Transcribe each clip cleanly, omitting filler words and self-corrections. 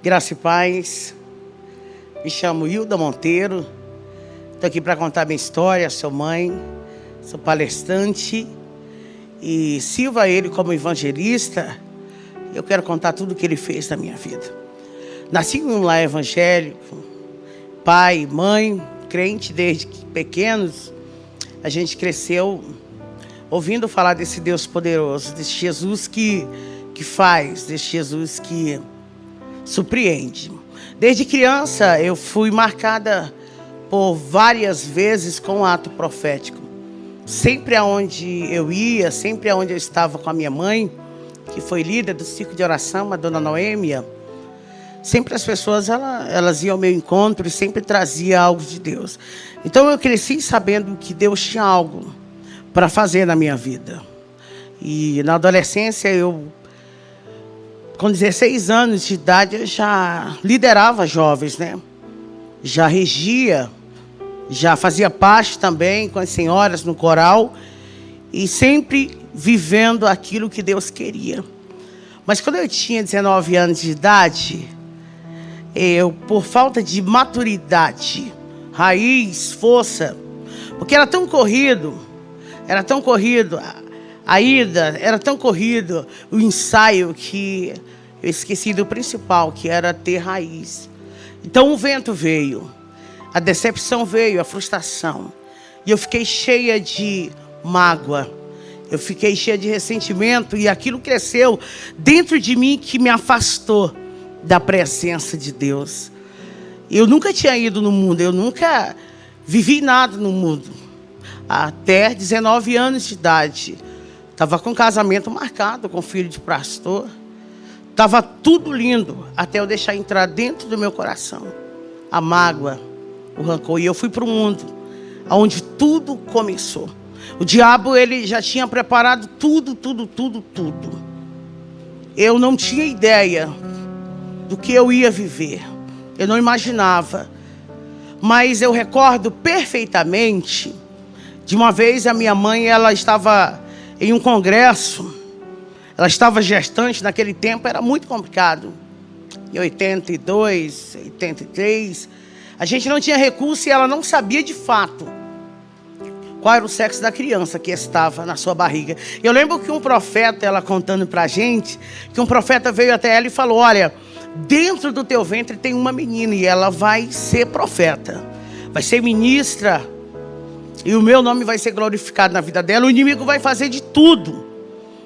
Graça e paz. Me chamo Hilda Monteiro. Estou aqui para contar minha história. Sou mãe, sou palestrante e sirvo a Ele como evangelista. Eu quero contar tudo o que Ele fez na minha vida. Nasci em um lar evangélico, pai, mãe, crente desde pequenos. A gente cresceu ouvindo falar desse Deus poderoso, desse Jesus que faz, desse Jesus que surpreende. Desde criança eu fui marcada por várias vezes com um ato profético. Sempre aonde eu ia, sempre aonde eu estava com a minha mãe, que foi líder do círculo de oração, a dona Noêmia, sempre as pessoas elas iam ao meu encontro e sempre trazia algo de Deus. Então eu cresci sabendo que Deus tinha algo para fazer na minha vida. E na adolescência com 16 anos de idade, eu já liderava jovens, né? Já regia, já fazia parte também com as senhoras no coral e sempre vivendo aquilo que Deus queria. Mas quando eu tinha 19 anos de idade, eu, por falta de maturidade, raiz, força, porque era tão corrido, a ida, era tão corrido o ensaio que eu esqueci do principal, que era ter raiz. Então o vento veio, a decepção veio, a frustração. E eu fiquei cheia de mágoa, eu fiquei cheia de ressentimento e aquilo cresceu dentro de mim que me afastou da presença de Deus. Eu nunca tinha ido no mundo, eu nunca vivi nada no mundo. Até 19 anos de idade. Estava com casamento marcado com filho de pastor. Estava tudo lindo, até eu deixar entrar dentro do meu coração a mágoa, o rancor. E eu fui para o mundo, onde tudo começou. O diabo, ele já tinha preparado tudo. Eu não tinha ideia do que eu ia viver. Eu não imaginava. Mas eu recordo perfeitamente de uma vez a minha mãe, ela estava em um congresso, ela estava gestante, naquele tempo era muito complicado. Em 82, 83, a gente não tinha recurso e ela não sabia de fato qual era o sexo da criança que estava na sua barriga. Eu lembro que um profeta, ela contando pra gente, que um profeta veio até ela e falou: olha, dentro do teu ventre tem uma menina e ela vai ser profeta, vai ser ministra, e o meu nome vai ser glorificado na vida dela. O inimigo vai fazer de tudo,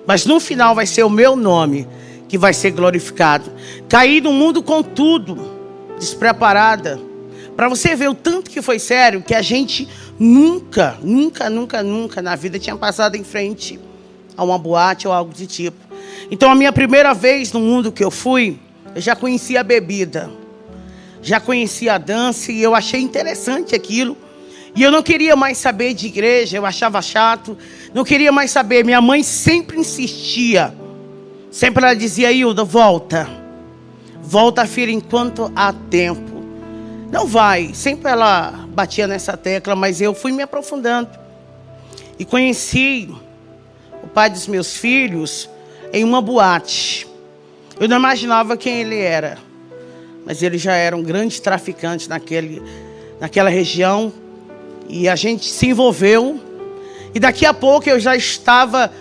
mas no final vai ser o meu nome que vai ser glorificado. Caí no mundo com tudo, despreparada. Para você ver o tanto que foi sério, que a gente nunca na vida tinha passado em frente a uma boate ou algo do tipo. Então a minha primeira vez no mundo que eu fui, eu já conhecia a bebida, já conhecia a dança e eu achei interessante aquilo. E eu não queria mais saber de igreja, eu achava chato, não queria mais saber. Minha mãe sempre insistia, sempre ela dizia: Hilda, volta, filha, enquanto há tempo. Não vai, sempre ela batia nessa tecla, mas eu fui me aprofundando. E conheci o pai dos meus filhos em uma boate. Eu não imaginava quem ele era, mas ele já era um grande traficante naquela região. E a gente se envolveu. E daqui a pouco eu já estava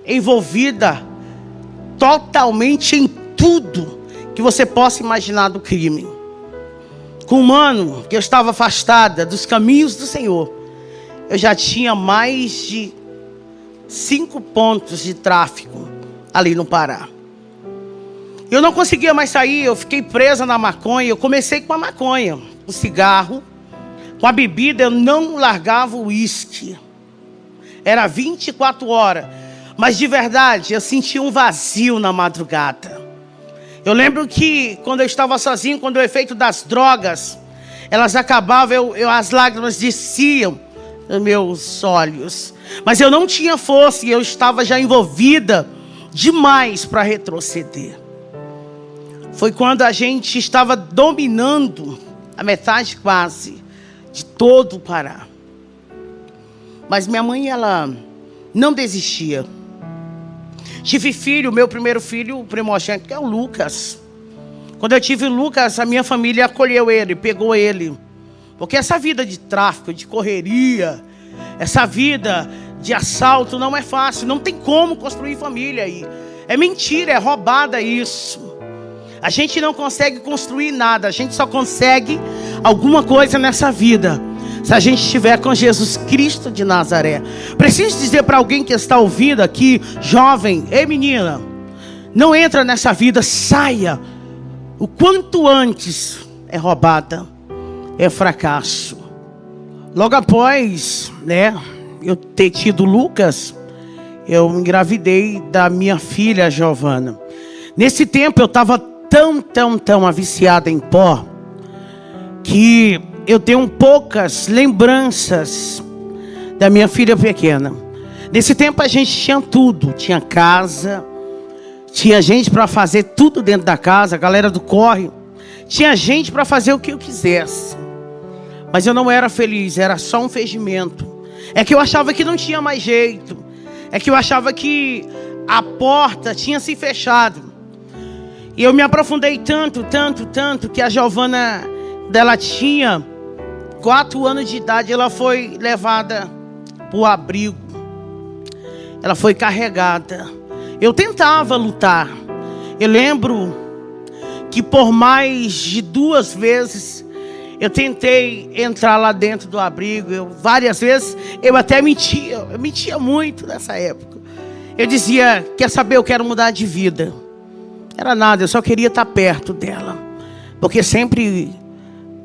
envolvida totalmente em tudo que você possa imaginar do crime. Com um ano que eu estava afastada dos caminhos do Senhor, eu já tinha mais de 5 pontos de tráfico ali no Pará. Eu não conseguia mais sair, eu fiquei presa na maconha. Eu comecei com a maconha, o cigarro. Com a bebida eu não largava o uísque. Era 24 horas. Mas de verdade eu sentia um vazio na madrugada. Eu lembro que quando eu estava sozinho, quando o efeito das drogas, elas acabavam, as lágrimas desciam nos meus olhos. Mas eu não tinha força e eu estava já envolvida demais para retroceder. Foi quando a gente estava dominando a metade quase de todo o Pará. Mas minha mãe, ela não desistia. Tive filho, meu primeiro filho, o primogênito, que é o Lucas. Quando eu tive o Lucas, a minha família acolheu ele, pegou ele. Porque essa vida de tráfico, de correria, essa vida de assalto não é fácil. Não tem como construir família aí. É mentira, é roubada isso. A gente não consegue construir nada. A gente só consegue alguma coisa nessa vida se a gente estiver com Jesus Cristo de Nazaré. Preciso dizer para alguém que está ouvindo aqui, jovem, ei menina, não entra nessa vida, saia. O quanto antes é roubada, é fracasso. Logo após, eu ter tido Lucas, eu engravidei da minha filha Giovana. Nesse tempo eu estava tão viciada em pó, que eu tenho poucas lembranças da minha filha pequena. Nesse tempo a gente tinha tudo, tinha casa, tinha gente para fazer tudo dentro da casa, a galera do corre, tinha gente para fazer o que eu quisesse. Mas eu não era feliz, era só um fingimento. É que eu achava que não tinha mais jeito. É que eu achava que a porta tinha se fechado. E eu me aprofundei tanto, que a Giovana, dela tinha 4 anos de idade, ela foi levada para o abrigo. Ela foi carregada. Eu tentava lutar. Eu lembro que por mais de 2 vezes eu tentei entrar lá dentro do abrigo. Várias vezes eu até mentia. Eu mentia muito nessa época. Eu dizia, quer saber, eu quero mudar de vida. Era nada, eu só queria estar perto dela. Porque sempre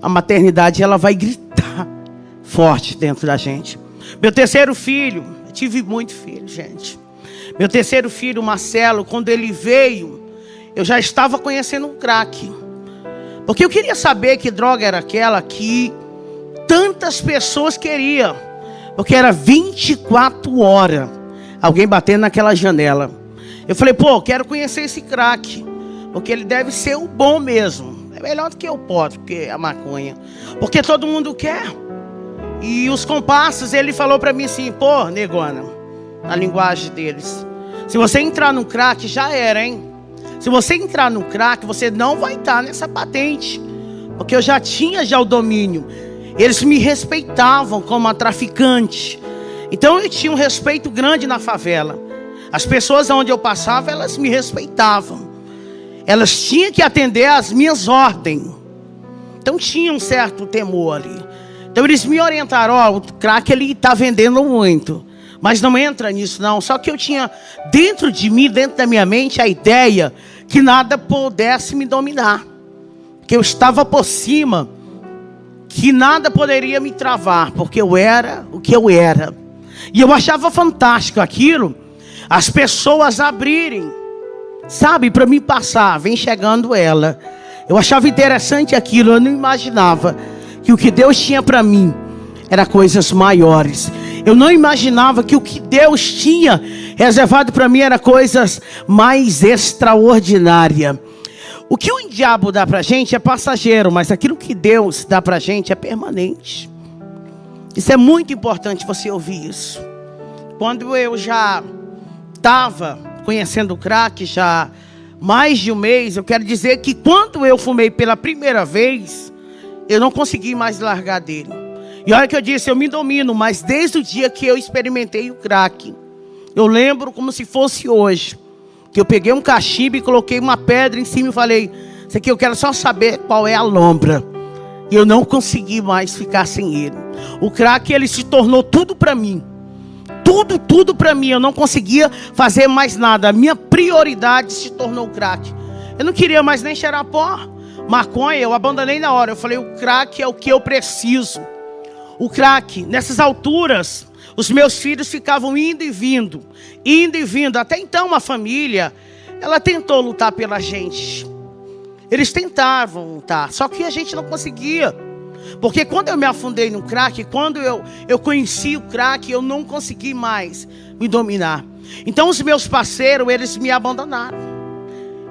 a maternidade, ela vai gritar forte dentro da gente. Meu terceiro filho, eu tive muito filho, gente. Meu terceiro filho, Marcelo, quando ele veio, eu já estava conhecendo um crack. Porque eu queria saber que droga era aquela que tantas pessoas queriam. Porque era 24 horas alguém batendo naquela janela. Eu falei, quero conhecer esse crack. Porque ele deve ser o bom mesmo. É melhor do que o pó, do que a maconha. Porque todo mundo quer. E os compassos, ele falou pra mim assim, negona, na linguagem deles, se você entrar no crack, já era, hein? Se você entrar no crack, você não vai estar nessa patente. Porque eu já tinha o domínio. Eles me respeitavam como a traficante. Então eu tinha um respeito grande na favela. As pessoas onde eu passava, elas me respeitavam. Elas tinham que atender às minhas ordens. Então tinha um certo temor ali. Então eles me orientaram, o crack ele está vendendo muito. Mas não entra nisso não. Só que eu tinha dentro de mim, dentro da minha mente, a ideia que nada pudesse me dominar. Que eu estava por cima. Que nada poderia me travar. Porque eu era o que eu era. E eu achava fantástico aquilo. As pessoas abrirem. Sabe, para me passar, vem chegando ela. Eu achava interessante aquilo, eu não imaginava que o que Deus tinha para mim era coisas maiores. Eu não imaginava que o que Deus tinha reservado para mim era coisas mais extraordinárias. O que o diabo dá para a gente é passageiro, mas aquilo que Deus dá para a gente é permanente. Isso é muito importante você ouvir isso. Quando eu já estava conhecendo o crack já mais de um mês, eu quero dizer que quando eu fumei pela primeira vez, eu não consegui mais largar dele. E olha que eu disse, eu me domino, mas desde o dia que eu experimentei o crack, eu lembro como se fosse hoje, que eu peguei um cachimbo e coloquei uma pedra em cima e falei, isso aqui eu quero só saber qual é a lombra. E eu não consegui mais ficar sem ele. O crack, ele se tornou tudo para mim. Tudo para mim, eu não conseguia fazer mais nada. A minha prioridade se tornou o crack. Eu não queria mais nem cheirar pó. Maconha, eu abandonei na hora. Eu falei, o crack é o que eu preciso. O crack, nessas alturas, os meus filhos ficavam indo e vindo. Até então a família, ela tentou lutar pela gente. Eles tentavam lutar, só que a gente não conseguia. Porque quando eu me afundei no crack, quando eu conheci o crack, eu não consegui mais me dominar. Então os meus parceiros, eles me abandonaram.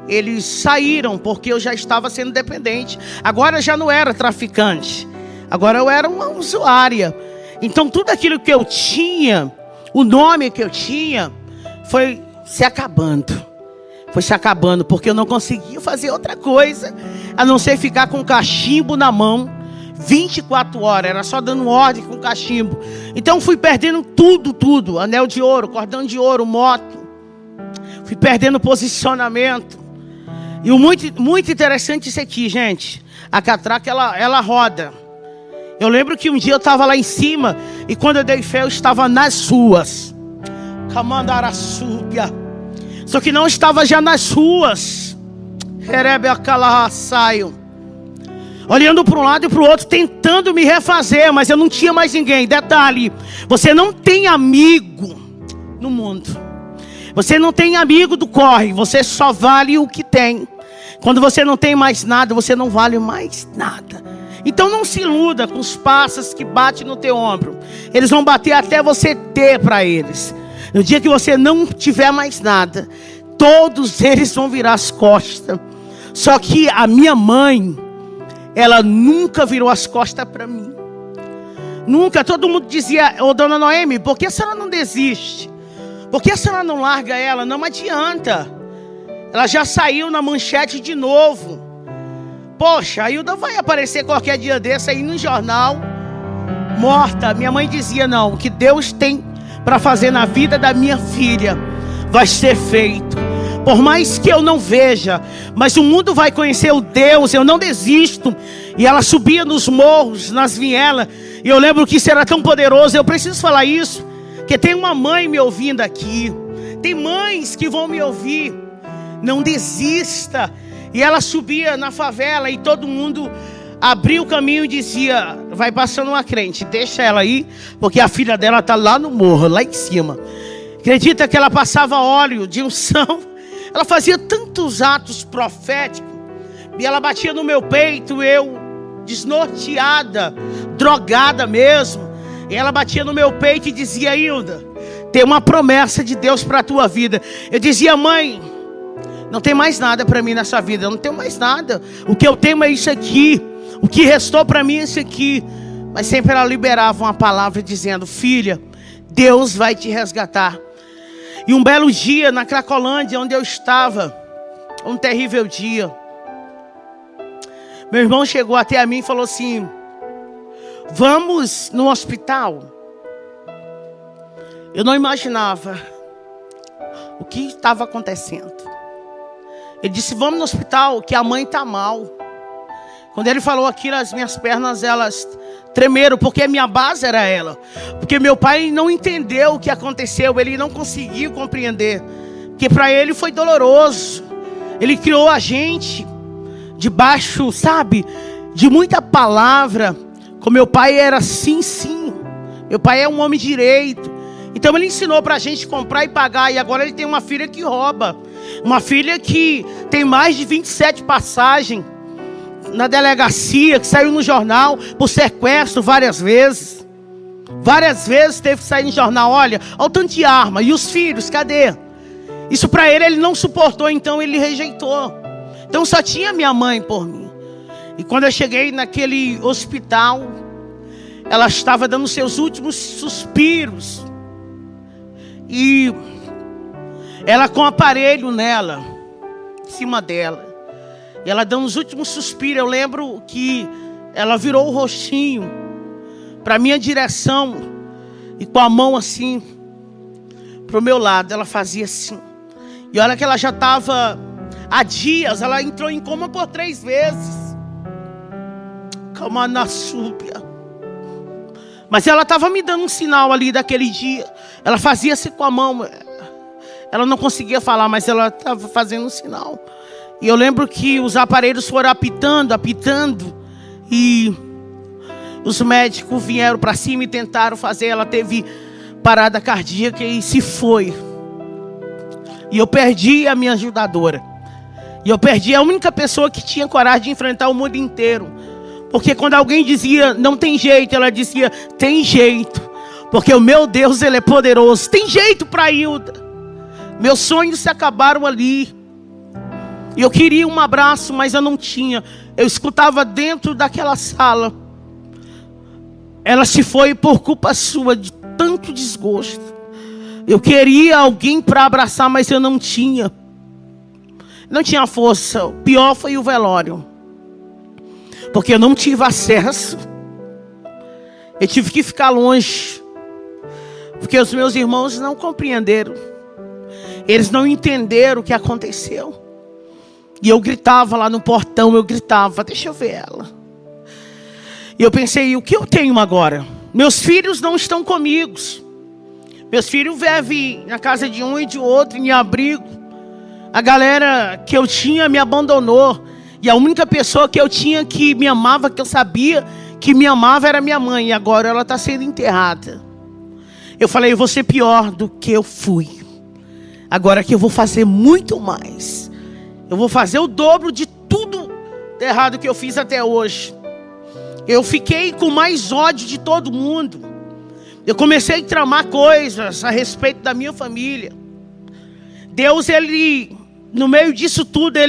Eles saíram porque eu já estava sendo dependente. Agora eu já não era traficante. Agora eu era uma usuária. Então tudo aquilo que eu tinha, o nome que eu tinha, foi se acabando. foi se acabando, porque eu não conseguia fazer outra coisa a não ser ficar com o cachimbo na mão 24 horas, era só dando ordem com o cachimbo. Então fui perdendo tudo, anel de ouro, cordão de ouro, moto, fui perdendo posicionamento. E o muito interessante isso aqui, gente, a catraca ela roda. Eu lembro que um dia eu estava lá em cima e quando eu dei fé eu estava nas ruas. Camandaraçúbia. Só que não estava já nas ruas. Olhando para um lado e para o outro, tentando me refazer, mas eu não tinha mais ninguém. Detalhe, você não tem amigo no mundo. Você não tem amigo do corre, você só vale o que tem. Quando você não tem mais nada, você não vale mais nada. Então não se iluda com os pássaros que batem no teu ombro. Eles vão bater até você ter para eles. No dia que você não tiver mais nada, todos eles vão virar as costas. Só que a minha mãe, ela nunca virou as costas para mim. Nunca. Todo mundo dizia: ô dona Noemi, por que a senhora não desiste? Por que a senhora não larga ela? Não adianta. Ela já saiu na manchete de novo. Poxa, a Hilda vai aparecer qualquer dia desse aí no jornal, morta. Minha mãe dizia: não, o que Deus tem para fazer na vida da minha filha vai ser feito. Por mais que eu não veja, mas o mundo vai conhecer o Deus, eu não desisto. E ela subia nos morros, nas vielas, e eu lembro que isso era tão poderoso. Eu preciso falar isso, porque tem uma mãe me ouvindo aqui, tem mães que vão me ouvir. Não desista. E ela subia na favela e todo mundo abria o caminho e dizia: vai passando uma crente, deixa ela aí, porque a filha dela está lá no morro, lá em cima. Acredita que ela passava óleo de unção? Ela fazia tantos atos proféticos. E ela batia no meu peito, eu desnorteada, drogada mesmo. E ela batia no meu peito e dizia: Hilda, tem uma promessa de Deus para a tua vida. Eu dizia: mãe, não tem mais nada para mim nessa vida. Eu não tenho mais nada. O que eu tenho é isso aqui. O que restou para mim é isso aqui. Mas sempre ela liberava uma palavra dizendo: filha, Deus vai te resgatar. E um belo dia na Cracolândia, onde eu estava, um terrível dia, meu irmão chegou até a mim e falou assim: vamos no hospital. Eu não imaginava o que estava acontecendo. Ele disse: vamos no hospital, que a mãe está mal. Quando ele falou aquilo, as minhas pernas, elas tremeram, porque a minha base era ela. Porque meu pai não entendeu o que aconteceu, ele não conseguiu compreender. Porque para ele foi doloroso. Ele criou a gente debaixo, sabe, de muita palavra. Com meu pai era sim, sim. Meu pai é um homem direito. Então ele ensinou para a gente comprar e pagar. E agora ele tem uma filha que rouba. Uma filha que tem mais de 27 passagens na delegacia, que saiu no jornal por sequestro várias vezes. Várias vezes teve que sair no jornal: olha o tanto de arma. E os filhos, cadê? Isso para ele não suportou, então ele rejeitou. Então só tinha minha mãe por mim. E quando eu cheguei naquele hospital, ela estava dando seus últimos suspiros. E ela com aparelho nela, em cima dela. E ela dando os últimos suspiros. Eu lembro que ela virou o rostinho para minha direção. E com a mão assim, para o meu lado, ela fazia assim. E olha que ela já estava há dias. Ela entrou em coma por 3 vezes. Calma na súbia. Mas ela estava me dando um sinal ali daquele dia. Ela fazia assim com a mão. Ela não conseguia falar, mas ela estava fazendo um sinal. E eu lembro que os aparelhos foram apitando. E os médicos vieram para cima e tentaram fazer. Ela teve parada cardíaca e se foi. E eu perdi a minha ajudadora. E eu perdi a única pessoa que tinha coragem de enfrentar o mundo inteiro. Porque quando alguém dizia não tem jeito, ela dizia tem jeito. Porque o meu Deus, Ele é poderoso. Tem jeito para Hilda. Meus sonhos se acabaram ali. E eu queria um abraço, mas eu não tinha. Eu escutava dentro daquela sala: ela se foi por culpa sua, de tanto desgosto. Eu queria alguém para abraçar, mas eu não tinha. Não tinha força. O pior foi o velório. Porque eu não tive acesso. Eu tive que ficar longe. Porque os meus irmãos não compreenderam. Eles não entenderam o que aconteceu. E eu gritava lá no portão, eu gritava, deixa eu ver ela. E eu pensei, o que eu tenho agora? Meus filhos não estão comigo. Meus filhos vivem na casa de um e de outro, em abrigo. A galera que eu tinha me abandonou. E a única pessoa que eu tinha que me amava, que eu sabia que me amava, era minha mãe. E agora ela está sendo enterrada. Eu falei, eu vou ser pior do que eu fui. Agora que eu vou fazer muito mais. Eu vou fazer o dobro de tudo errado que eu fiz até hoje. Eu fiquei com mais ódio de todo mundo. Eu comecei a tramar coisas a respeito da minha família. Deus, Ele, no meio disso tudo,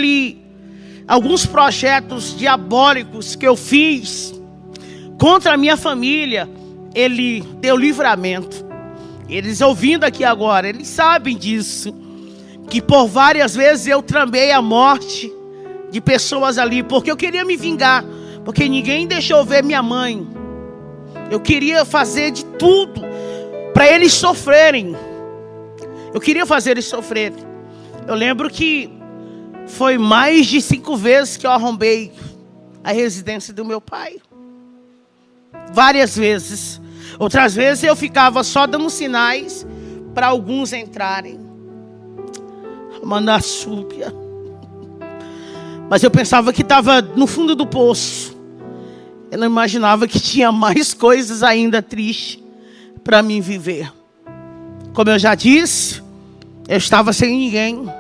alguns projetos diabólicos que eu fiz contra a minha família, Ele deu livramento. Eles ouvindo aqui agora, eles sabem disso. Que por várias vezes eu tramei a morte de pessoas ali, porque eu queria me vingar. Porque ninguém deixou ver minha mãe. Eu queria fazer de tudo para eles sofrerem. Eu queria fazer eles sofrerem. Eu lembro que foi mais de 5 vezes que eu arrombei a residência do meu pai. Várias vezes. Outras vezes eu ficava só dando sinais para alguns entrarem. Manassúbia. Mas eu pensava que estava no fundo do poço. Eu não imaginava que tinha mais coisas ainda tristes para mim viver. Como eu já disse, eu estava sem ninguém.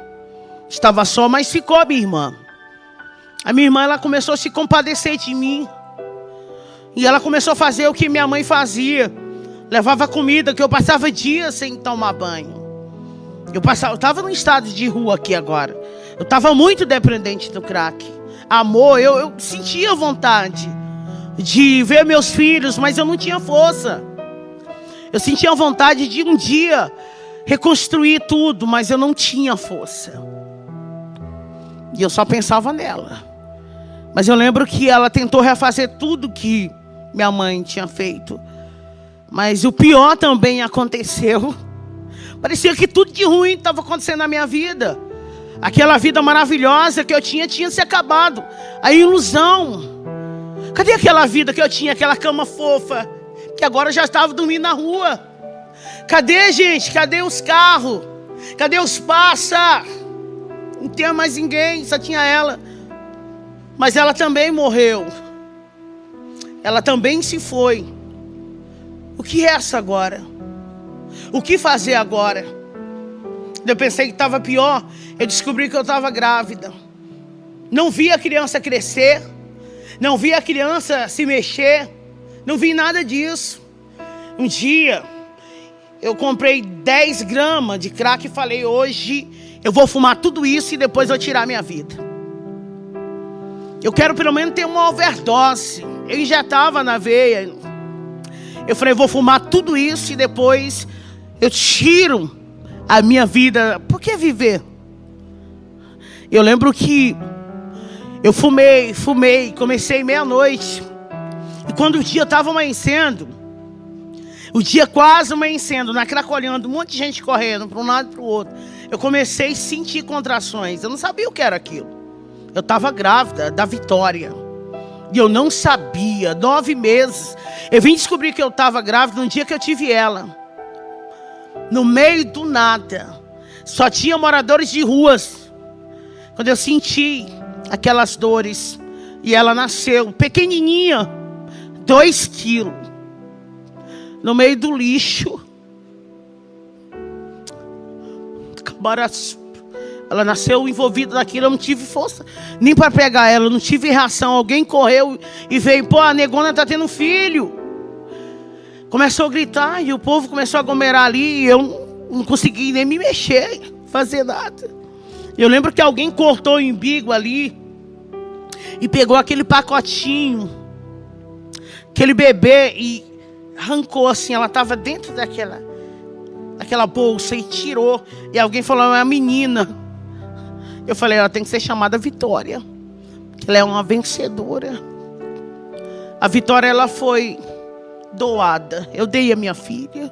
Estava só, mas ficou a minha irmã. A minha irmã, ela começou a se compadecer de mim. E ela começou a fazer o que minha mãe fazia. Levava comida, que eu passava dias sem tomar banho. Eu estava num estado de rua aqui agora. Eu estava muito dependente do crack. Amor, eu sentia vontade de ver meus filhos, mas eu não tinha força. Eu sentia vontade de um dia reconstruir tudo, mas eu não tinha força. E eu só pensava nela. Mas eu lembro que ela tentou refazer tudo que minha mãe tinha feito. Mas o pior também aconteceu. Parecia que tudo de ruim estava acontecendo na minha vida. Aquela vida maravilhosa que eu tinha se acabado. A ilusão. Cadê aquela vida que eu tinha, aquela cama fofa, que agora já estava dormindo na rua? Cadê, gente? Cadê os carros? Cadê os pássaros? Não tinha mais ninguém, só tinha ela. Mas ela também morreu. Ela também se foi. O que é essa agora? O que fazer agora? Eu pensei que estava pior. Eu descobri que eu estava grávida. Não vi a criança crescer. Não vi a criança se mexer. Não vi nada disso. Um dia, eu comprei 10 gramas de crack e falei, hoje eu vou fumar tudo isso e depois vou tirar minha vida. Eu quero pelo menos ter uma overdose. Eu injetava na veia. Eu falei, vou fumar tudo isso e depois eu tiro a minha vida. Por que viver? Eu lembro que eu fumei, comecei meia-noite. E quando o dia estava amanhecendo, o dia quase amanhecendo, na Cracolândia, um monte de gente correndo para um lado e para o outro, eu comecei a sentir contrações. Eu não sabia o que era aquilo. Eu estava grávida da Vitória. E eu não sabia, 9 meses. Eu vim descobrir que eu estava grávida no dia que eu tive ela. No meio do nada. Só tinha moradores de ruas. Quando eu senti aquelas dores. E ela nasceu, pequenininha, 2 quilos. No meio do lixo. Ela nasceu envolvida naquilo, eu não tive força nem para pegar ela, eu não tive reação. Alguém correu e veio, pô, a negona tá tendo filho. Começou a gritar e o povo começou a aglomerar ali e eu não consegui nem me mexer, fazer nada. Eu lembro que alguém cortou o umbigo ali e pegou aquele pacotinho, aquele bebê e arrancou assim, ela estava dentro daquela bolsa e tirou. E alguém falou, é uma menina. Eu falei, ela tem que ser chamada Vitória. Ela é uma vencedora. A Vitória, ela foi doada. Eu dei a minha filha.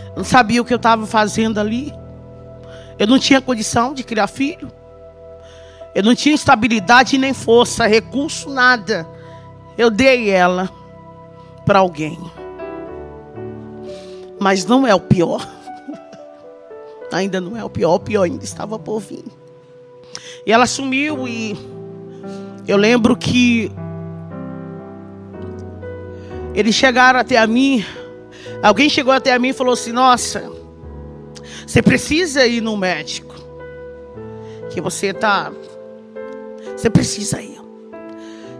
Eu não sabia o que eu estava fazendo ali. Eu não tinha condição de criar filho. Eu não tinha estabilidade nem força, recurso, nada. Eu dei ela para alguém. Mas não é o pior. Ainda não é o pior ainda estava por vir. E ela sumiu e eu lembro que eles chegaram até a mim. Alguém chegou até a mim e falou assim, nossa, você precisa ir no médico. Que você precisa ir.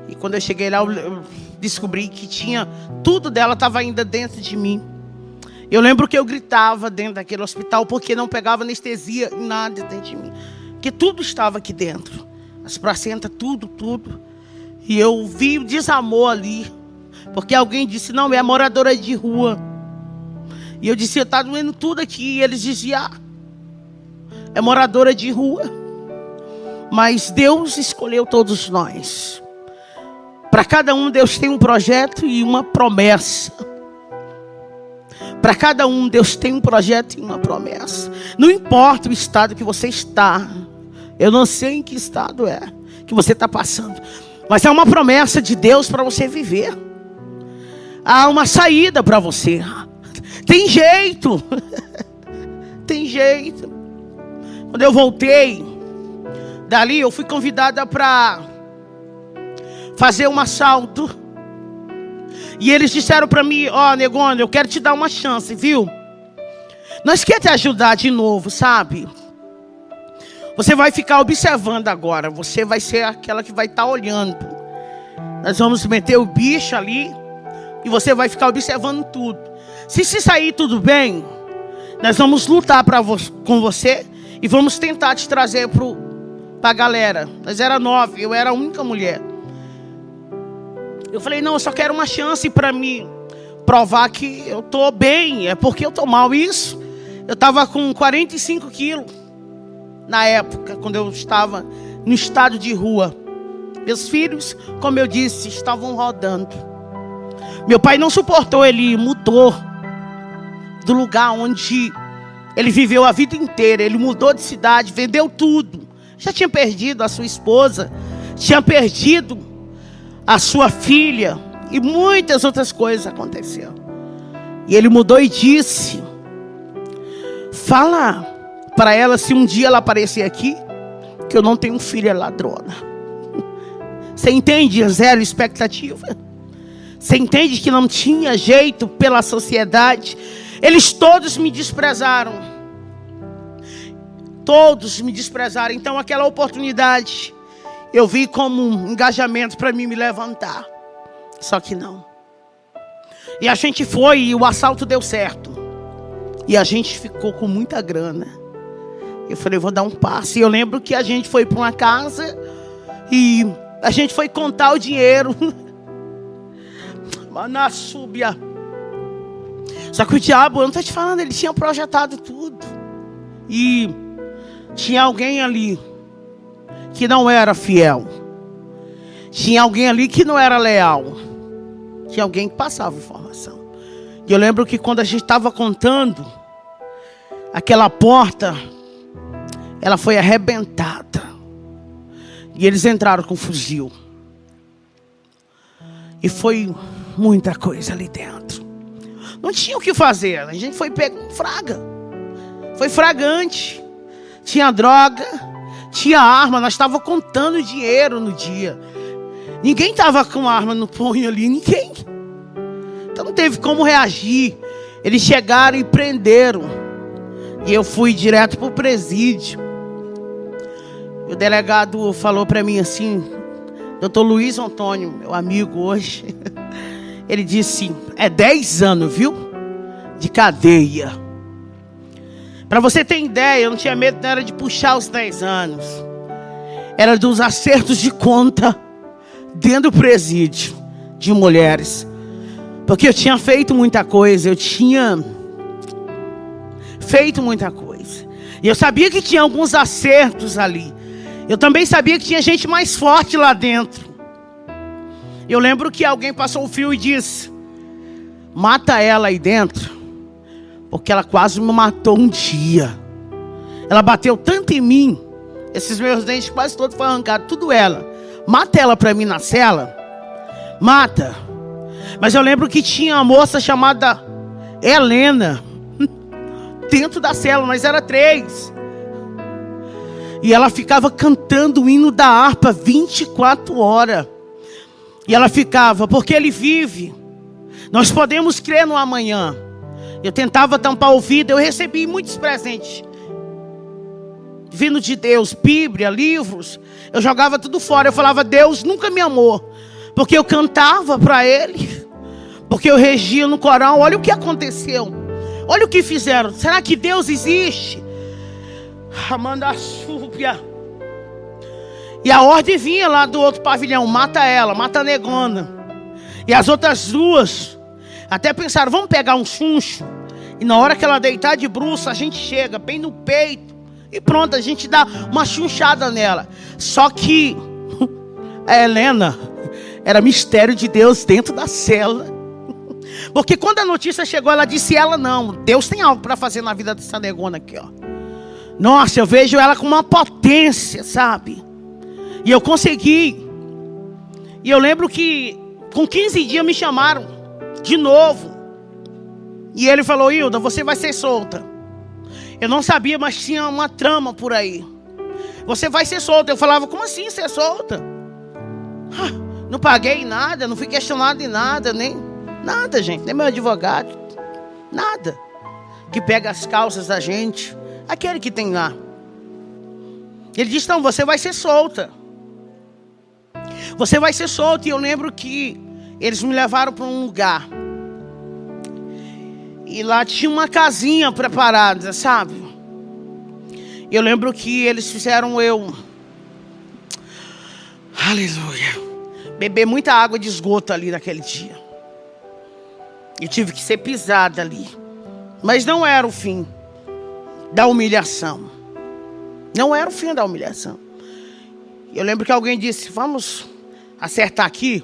E quando eu cheguei lá, eu descobri que tudo dela estava ainda dentro de mim. Eu lembro que eu gritava dentro daquele hospital porque não pegava anestesia, nada dentro de mim. Porque tudo estava aqui dentro. As placentas, tudo. E eu vi o desamor ali. Porque alguém disse, não, é moradora de rua. E eu disse, está doendo tudo aqui. E eles diziam, é moradora de rua. Mas Deus escolheu todos nós. Para cada um, Deus tem um projeto e uma promessa. Para cada um, Deus tem um projeto e uma promessa. Não importa o estado que você está. Eu não sei em que estado que você está passando. Mas há uma promessa de Deus para você viver. Há uma saída para você. Tem jeito. Tem jeito. Quando eu voltei dali, eu fui convidada para fazer um assalto. E eles disseram para mim, Negônio, eu quero te dar uma chance, viu? Nós queremos te ajudar de novo, sabe? Você vai ficar observando agora. Você vai ser aquela que vai estar olhando. Nós vamos meter o bicho ali. E você vai ficar observando tudo. Se sair tudo bem, nós vamos lutar com você. E vamos tentar te trazer para a galera. Nós era 9, eu era a única mulher. Eu falei, não, eu só quero uma chance para me provar que eu estou bem. É porque eu estou mal. Isso, eu estava com 45 quilos na época, quando eu estava no estado de rua. Meus filhos, como eu disse, estavam rodando. Meu pai não suportou, ele mudou do lugar onde ele viveu a vida inteira. Ele mudou de cidade, vendeu tudo. Já tinha perdido a sua esposa, tinha perdido a sua filha e muitas outras coisas aconteceram. E ele mudou e disse, fala para ela se um dia ela aparecer aqui, que eu não tenho filha ladrona. Você entende? Zero expectativa. Você entende que não tinha jeito pela sociedade. Eles todos me desprezaram. Todos me desprezaram. Então aquela oportunidade eu vi como um engajamento para mim me levantar. Só que não. E a gente foi e o assalto deu certo. E a gente ficou com muita grana. Eu falei, vou dar um passo. E eu lembro que a gente foi para uma casa e a gente foi contar o dinheiro. Manassúbia. Só que o diabo, eu não estou te falando, ele tinha projetado tudo. E tinha alguém ali que não era fiel. Tinha alguém ali que não era leal. Tinha alguém que passava informação. E eu lembro que quando a gente estava contando, aquela porta, ela foi arrebentada. E eles entraram com fuzil. E foi muita coisa ali dentro. Não tinha o que fazer. A gente foi pego com fraga. Foi fragante. Tinha droga, tinha arma. Nós estávamos contando dinheiro no dia. Ninguém estava com arma no punho ali. Ninguém. Então não teve como reagir. Eles chegaram e prenderam. E eu fui direto para o presídio. O delegado falou para mim assim, Dr. Luiz Antônio, meu amigo hoje, ele disse, é 10 anos, viu? De cadeia. Para você ter ideia, eu não tinha medo, não era de puxar os 10 anos. Era dos acertos de conta dentro do presídio de mulheres. Porque eu tinha feito muita coisa, eu tinha feito muita coisa. E eu sabia que tinha alguns acertos ali. Eu também sabia que tinha gente mais forte lá dentro. Eu lembro que alguém passou o fio e disse: mata ela aí dentro, porque ela quase me matou um dia. Ela bateu tanto em mim, esses meus dentes quase todos foram arrancados, tudo ela. Mata ela pra mim na cela. Mata. Mas eu lembro que tinha uma moça chamada Helena dentro da cela, nós era 3. E ela ficava cantando o hino da harpa 24 horas. E ela ficava, porque ele vive. Nós podemos crer no amanhã. Eu tentava tampar o ouvido, eu recebi muitos presentes vindo de Deus, Bíblia, livros. Eu jogava tudo fora, eu falava: Deus nunca me amou. Porque eu cantava para Ele, porque eu regia no coral. Olha o que aconteceu, olha o que fizeram. Será que Deus existe? Amanda Súbia. E a ordem vinha lá do outro pavilhão: mata ela, mata a negona. E as outras 2 até pensaram: vamos pegar um chuncho, e na hora que ela deitar de bruça, a gente chega bem no peito e pronto, a gente dá uma chunchada nela. Só que a Helena era mistério de Deus dentro da cela. Porque quando a notícia chegou, ela disse: ela não, Deus tem algo para fazer na vida dessa negona aqui, ó. Nossa, eu vejo ela com uma potência, sabe? E eu consegui. E eu lembro que com 15 dias me chamaram de novo. E ele falou: Hilda, você vai ser solta. Eu não sabia, mas tinha uma trama por aí. Você vai ser solta. Eu falava: como assim ser solta? Não paguei nada, não fui questionado em nada, nem nada, gente. Nem meu advogado. Nada. Que pega as causas da gente. Aquele que tem lá. Ele disse: não, você vai ser solta. Você vai ser solta. E eu lembro que eles me levaram para um lugar. E lá tinha uma casinha preparada, sabe? Eu lembro que eles fizeram eu, aleluia, beber muita água de esgoto ali naquele dia. Eu tive que ser pisada ali. Mas não era o fim da humilhação. Não era o fim da humilhação. Eu lembro que alguém disse: vamos acertar aqui.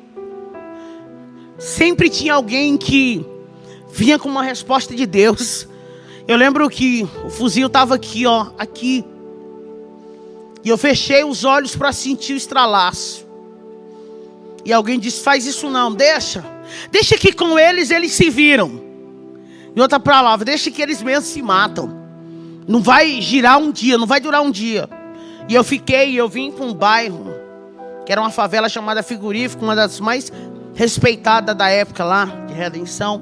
Sempre tinha alguém que vinha com uma resposta de Deus. Eu lembro que o fuzil estava aqui, ó, aqui. E eu fechei os olhos para sentir o estralaço. E alguém disse: faz isso não, deixa que com eles se viram. Em outra palavra, deixa que eles mesmos se matam. Não vai girar um dia, não vai durar um dia. E eu vim para um bairro, que era uma favela chamada Frigorífico, uma das mais respeitadas da época lá, de Redenção.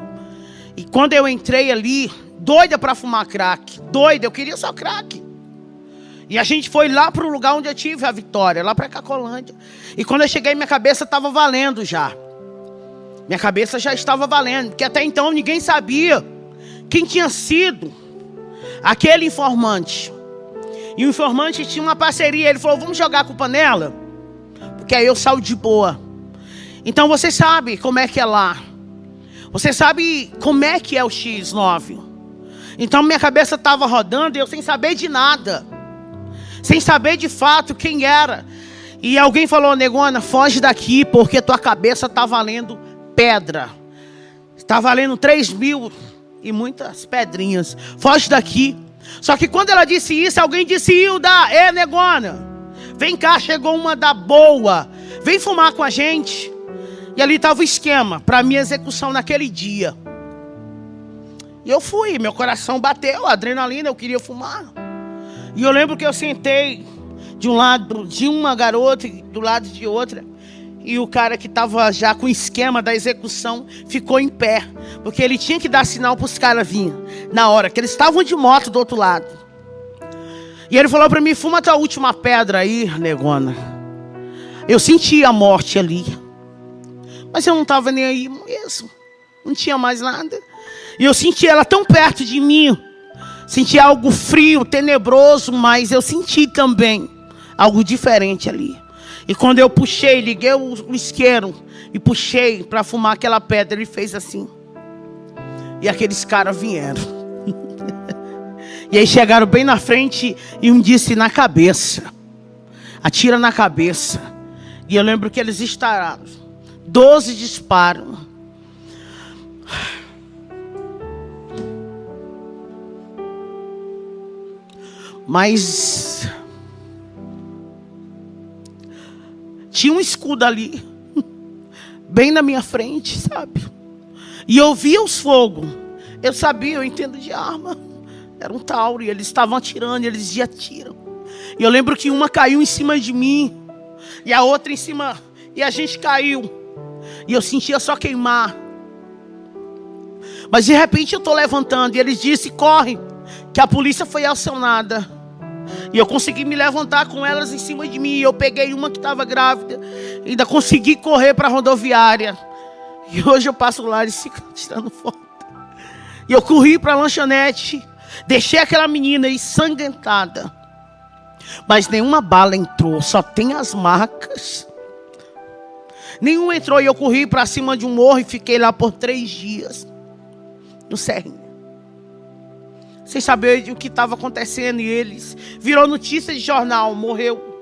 E quando eu entrei ali, doida para fumar crack, doida, eu queria só crack. E a gente foi lá para o lugar onde eu tive a vitória, lá para Cacolândia. E quando eu cheguei, minha cabeça estava valendo já. Minha cabeça já estava valendo, porque até então ninguém sabia quem tinha sido aquele informante. E o informante tinha uma parceria, ele falou: vamos jogar a culpa nela, porque aí eu saio de boa. Então você sabe como é que é lá. Você sabe como é que é o X9. Então minha cabeça estava rodando e eu sem saber de nada. Sem saber de fato quem era. E alguém falou: negona, foge daqui, porque tua cabeça está valendo pedra. Está valendo 3.000 e muitas pedrinhas. Foge daqui. Só que quando ela disse isso, alguém disse: Hilda, negona, vem cá, chegou uma da boa. Vem fumar com a gente. E ali estava o esquema para a minha execução naquele dia. E eu fui, meu coração bateu, adrenalina, eu queria fumar. E eu lembro que eu sentei de um lado de uma garota e do lado de outra. E o cara que estava já com o esquema da execução ficou em pé. Porque ele tinha que dar sinal para os caras virem na hora, que eles estavam de moto do outro lado. E ele falou para mim: fuma tua última pedra aí, negona. Eu senti a morte ali. Mas eu não estava nem aí mesmo. Não tinha mais nada. E eu senti ela tão perto de mim. Senti algo frio, tenebroso, mas eu senti também algo diferente ali. E quando eu puxei, liguei o isqueiro e puxei para fumar aquela pedra, ele fez assim. E aqueles caras vieram. E aí chegaram bem na frente e um disse na cabeça. Atira na cabeça. E eu lembro que eles estararam. 12 disparos. Mas tinha um escudo ali, bem na minha frente, sabe? E eu via os fogos. Eu sabia, eu entendo de arma. Era um Tauro, e eles estavam atirando, e eles diziam, atiram. E eu lembro que uma caiu em cima de mim, e a outra em cima, e a gente caiu. E eu sentia só queimar. Mas de repente eu estou levantando, e eles disseram, corre, que a polícia foi acionada. E eu consegui me levantar com elas em cima de mim. Eu peguei uma que estava grávida, ainda consegui correr para a rodoviária. E hoje eu passo lá e ficam tirando foto. E eu corri para a lanchonete, deixei aquela menina ensanguentada. Mas nenhuma bala entrou, só tem as marcas. Nenhuma entrou, e eu corri para cima de um morro e fiquei lá por 3 dias. No Serrinha. Sem saber o que estava acontecendo. E eles virou notícia de jornal. Morreu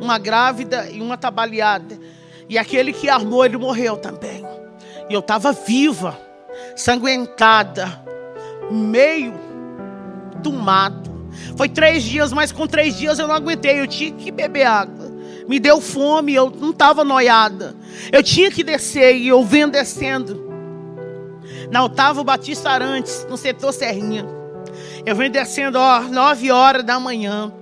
uma grávida e uma trabalhada. E aquele que armou, ele morreu também. E eu estava viva, sanguentada, meio do mato. Foi 3 dias, mas com 3 dias eu não aguentei. Eu tinha que beber água. Me deu fome, eu não estava noiada. Eu tinha que descer, e eu venho descendo. Na Otávio Batista Arantes, no setor Serrinha. Eu venho descendo, 9 horas da manhã.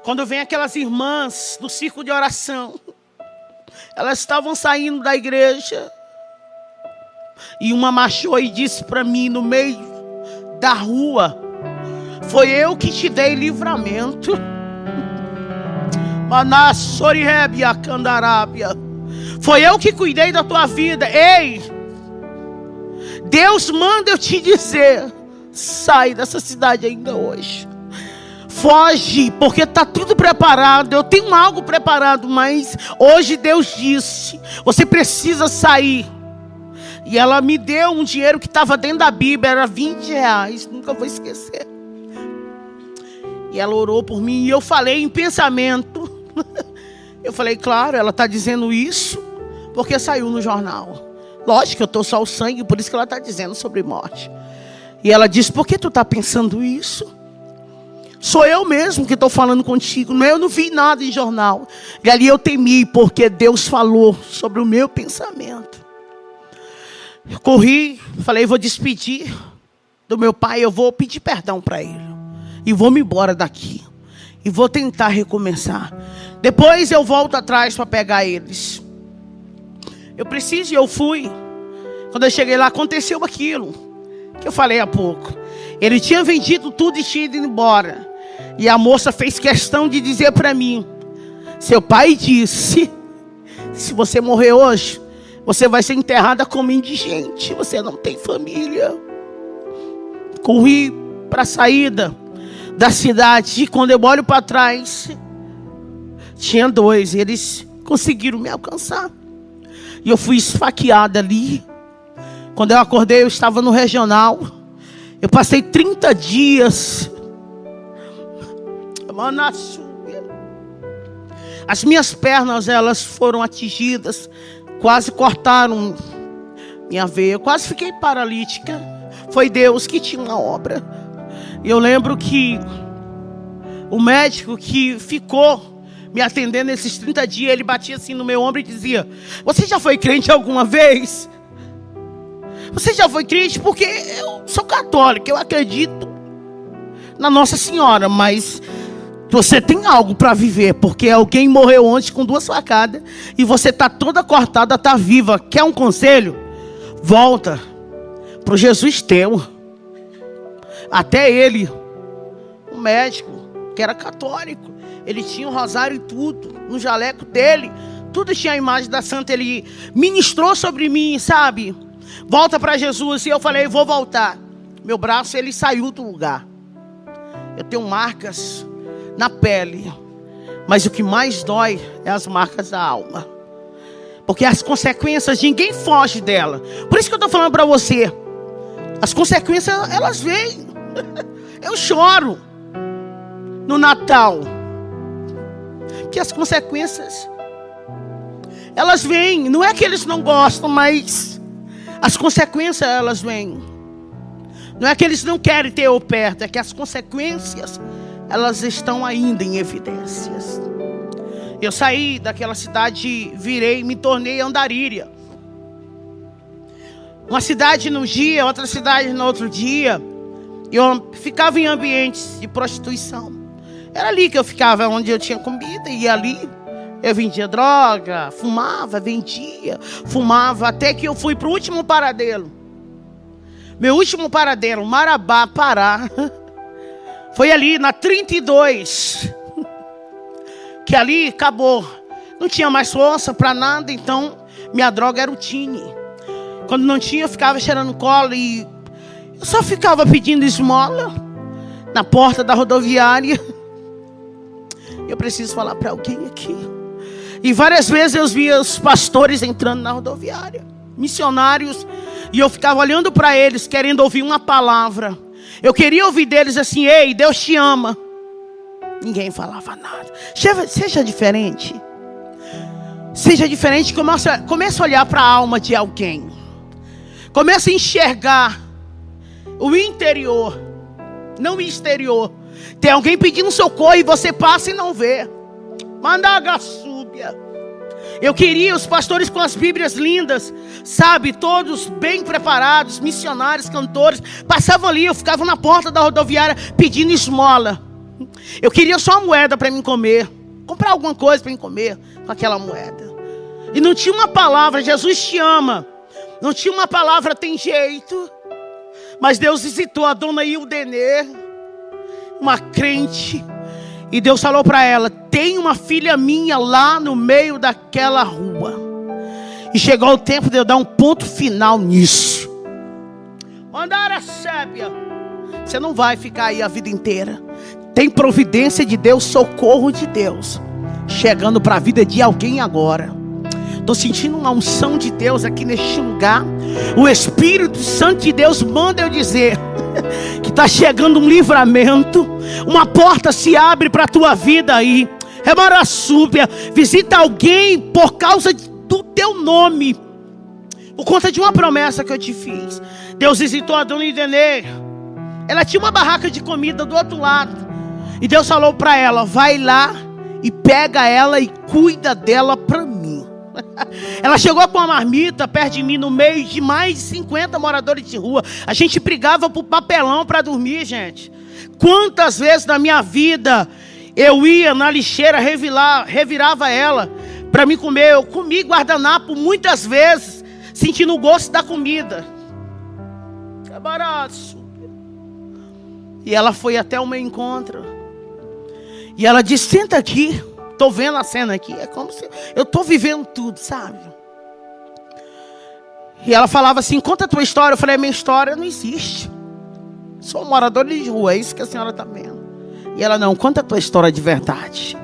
Quando vem aquelas irmãs do círculo de oração. Elas estavam saindo da igreja. E uma marchou e disse para mim no meio da rua: foi eu que te dei livramento. Manassorirebia Candarábia. Foi eu que cuidei da tua vida. Ei! Deus manda eu te dizer: sai dessa cidade ainda hoje. Foge, porque está tudo preparado. Eu tenho algo preparado, mas hoje Deus disse: você precisa sair. E ela me deu um dinheiro que estava dentro da Bíblia, era R$20, nunca vou esquecer. E ela orou por mim, e eu falei em pensamento. Eu falei, claro, ela está dizendo isso porque saiu no jornal. Lógico que eu estou só o sangue, por isso que ela está dizendo sobre morte. E ela disse, por que tu está pensando isso? Sou eu mesmo que estou falando contigo. Eu não vi nada em jornal. E ali eu temi, porque Deus falou sobre o meu pensamento. Eu corri, falei, vou despedir do meu pai. Eu vou pedir perdão para ele. E vou me embora daqui. E vou tentar recomeçar. Depois eu volto atrás para pegar eles. Eu preciso e eu fui. Quando eu cheguei lá, aconteceu aquilo que eu falei há pouco. Ele tinha vendido tudo e tinha ido embora. E a moça fez questão de dizer para mim: seu pai disse, se você morrer hoje, você vai ser enterrada como indigente. Você não tem família. Corri para a saída da cidade. E quando eu olho para trás, tinha 2. Eles conseguiram me alcançar. E eu fui esfaqueada ali. Quando eu acordei, eu estava no regional. Eu passei 30 dias. As minhas pernas, elas foram atingidas. Quase cortaram minha veia. Eu quase fiquei paralítica. Foi Deus que tinha uma obra. E eu lembro que o médico que ficou me atendendo nesses 30 dias, ele batia assim no meu ombro e dizia: você já foi crente alguma vez? Você já foi crente? Porque eu sou católico, eu acredito na Nossa Senhora, mas você tem algo para viver, porque alguém morreu ontem com 2 facadas e você está toda cortada, está viva. Quer um conselho? Volta para o Jesus teu. Até ele, um médico que era católico, ele tinha um rosário e tudo, no jaleco dele, tudo tinha a imagem da santa. Ele ministrou sobre mim, sabe? Volta para Jesus. E eu falei, vou voltar. Meu braço, ele saiu do lugar. Eu tenho marcas na pele, mas o que mais dói é as marcas da alma, porque as consequências, ninguém foge dela. Por isso que eu estou falando para você, as consequências, elas vêm. Eu choro no Natal, que as consequências, elas vêm. Não é que eles não gostam, mas as consequências, elas vêm. Não é que eles não querem ter eu perto, é que as consequências, elas estão ainda em evidências. Eu saí daquela cidade, virei, me tornei Andaríria. Uma cidade num dia, outra cidade no outro dia. Eu ficava em ambientes de prostituição. Era ali que eu ficava, onde eu tinha comida, e ali eu vendia droga, fumava, vendia, fumava, até que eu fui para o último paradeiro. Meu último paradeiro, Marabá, Pará, foi ali na 32, que ali acabou. Não tinha mais força para nada, então minha droga era o Tine. Quando não tinha, eu ficava cheirando cola e eu só ficava pedindo esmola na porta da rodoviária. Eu preciso falar para alguém aqui. E várias vezes eu via os pastores entrando na rodoviária, missionários, e eu ficava olhando para eles, querendo ouvir uma palavra. Eu queria ouvir deles assim: ei, Deus te ama. Ninguém falava nada. Seja diferente. Seja diferente, comece a olhar para a alma de alguém. Comece a enxergar o interior, não o exterior. Tem alguém pedindo socorro e você passa e não vê. Mandagaçúbia. Eu queria os pastores com as bíblias lindas, sabe, todos bem preparados, missionários, cantores, passavam ali, eu ficava na porta da rodoviária pedindo esmola. Eu queria só uma moeda para mim comer, comprar alguma coisa para mim comer com aquela moeda. E não tinha uma palavra: Jesus te ama. Não tinha uma palavra: tem jeito. Mas Deus visitou a dona Ildenê, uma crente, e Deus falou para ela: tem uma filha minha lá no meio daquela rua. E chegou o tempo de eu dar um ponto final nisso. Andara sébia, você não vai ficar aí a vida inteira. Tem providência de Deus, socorro de Deus chegando para a vida de alguém agora. Estou sentindo uma unção de Deus aqui neste lugar. O Espírito Santo de Deus manda eu dizer que está chegando um livramento. Uma porta se abre para a tua vida aí. Remaraçúbia, visita alguém por causa do teu nome, por conta de uma promessa que eu te fiz. Deus visitou a dona Idenê. Ela tinha uma barraca de comida do outro lado. E Deus falou para ela: vai lá e pega ela e cuida dela para mim. Ela chegou com uma marmita perto de mim, no meio de mais de 50 moradores de rua. A gente brigava por papelão para dormir, gente. Quantas vezes na minha vida eu ia na lixeira, revirava ela para me comer. Eu comi guardanapo muitas vezes, sentindo o gosto da comida. É barato. E ela foi até o meu encontro. E ela disse: senta aqui. Estou vendo a cena aqui. É como se eu estou vivendo tudo, sabe? E ela falava assim: conta a tua história. Eu falei: minha história não existe. Sou um morador de rua. É isso que a senhora está vendo. E ela: não, conta a tua história de verdade.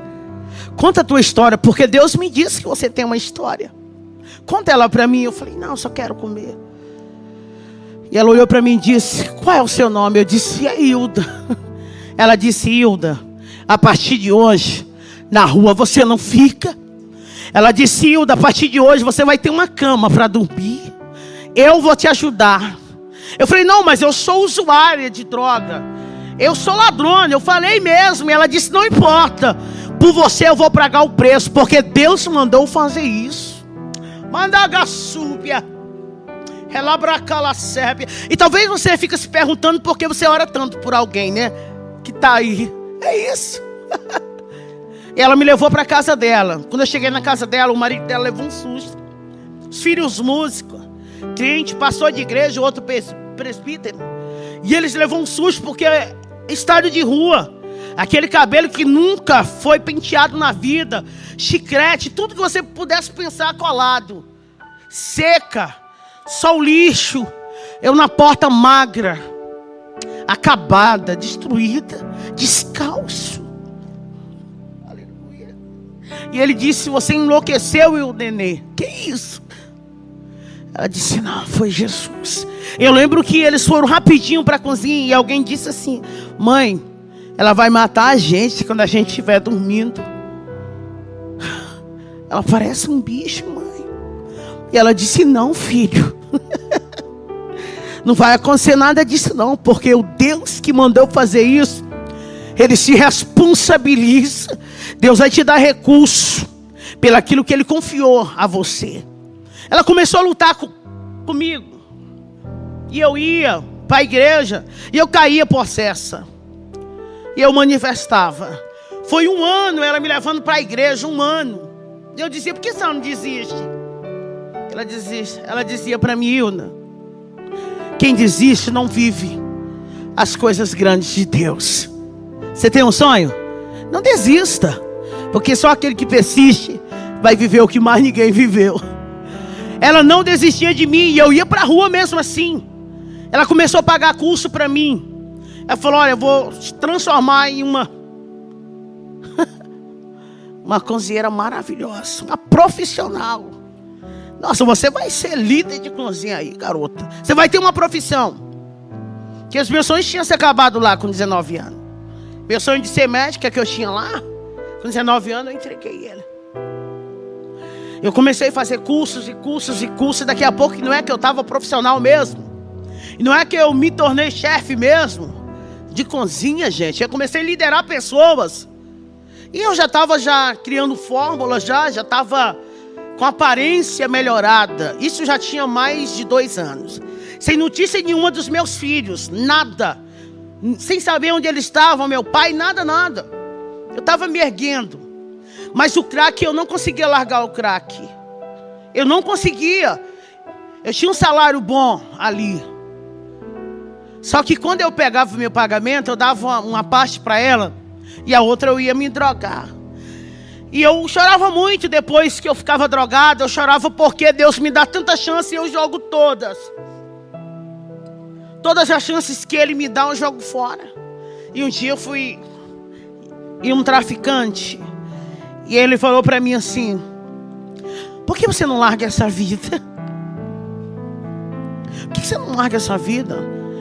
Conta a tua história, porque Deus me disse que você tem uma história. Conta ela para mim. Eu falei: não, eu só quero comer. E ela olhou para mim e disse: qual é o seu nome? Eu disse: é Hilda. Ela disse: Hilda, a partir de hoje, na rua você não fica. Ela disse: Hilda, a partir de hoje você vai ter uma cama para dormir. Eu vou te ajudar. Eu falei: não, mas eu sou usuária de droga. Eu sou ladrona. Eu falei mesmo. E ela disse: não importa. Por você eu vou pagar o preço, porque Deus mandou fazer isso. Mandagaçúbia. Relabracalacébia. E talvez você fique se perguntando por que você ora tanto por alguém, né? Que está aí. É isso. Ela me levou para a casa dela. Quando eu cheguei na casa dela, o marido dela levou um susto. Os filhos músicos, crente, pastor de igreja, outro presbítero. E eles levou um susto porque é estado de rua. Aquele cabelo que nunca foi penteado na vida. Chiclete, tudo que você pudesse pensar colado. Seca, só o lixo. Eu na porta magra, acabada, destruída, descalço. E ele disse: você enlouqueceu, Ildenê. Que isso? Ela disse: não, foi Jesus. Eu lembro que eles foram rapidinho para a cozinha e alguém disse assim: mãe, ela vai matar a gente quando a gente estiver dormindo. Ela parece um bicho, mãe. E ela disse: não, filho. Não vai acontecer nada disso não, porque o Deus que mandou fazer isso, Ele se responsabiliza. Deus vai te dar recurso pelaquilo que Ele confiou a você. Ela começou a lutar comigo. E eu ia para a igreja e eu caía possessa. E eu manifestava. Foi 1 ano ela me levando para a igreja, 1 ano. E eu dizia: por que você não desiste? Ela dizia para mim: Ilna, quem desiste não vive as coisas grandes de Deus. Você tem um sonho? Não desista, porque só aquele que persiste vai viver o que mais ninguém viveu. Ela não desistia de mim e eu ia para a rua mesmo assim. Ela começou a pagar curso para mim. Ela falou: olha, eu vou te transformar em uma cozinheira maravilhosa, uma profissional. Nossa, você vai ser líder de cozinha aí, garota. Você vai ter uma profissão. Que os meus sonhos tinham se acabado lá com 19 anos. Meu sonho de ser médica que eu tinha lá, com 19 anos eu entreguei ele. Eu comecei a fazer cursos e cursos e cursos. Daqui a pouco não é que eu estava profissional mesmo. E não é que eu me tornei chefe mesmo de cozinha, gente. Eu comecei a liderar pessoas. E eu já estava criando fórmulas, já estava com aparência melhorada. Isso já tinha mais de 2 anos. Sem notícia nenhuma dos meus filhos, nada. Sem saber onde eles estavam, meu pai, nada. Eu estava me erguendo. Mas o crack, eu não conseguia largar o crack. Eu não conseguia. Eu tinha um salário bom ali. Só que quando eu pegava o meu pagamento, eu dava uma parte para ela e a outra eu ia me drogar. E eu chorava muito depois que eu ficava drogado. Eu chorava porque Deus me dá tanta chance e eu jogo todas. Todas as chances que Ele me dá eu jogo fora. E um dia eu fui em um traficante. E ele falou para mim assim: por que você não larga essa vida? Por que você não larga essa vida?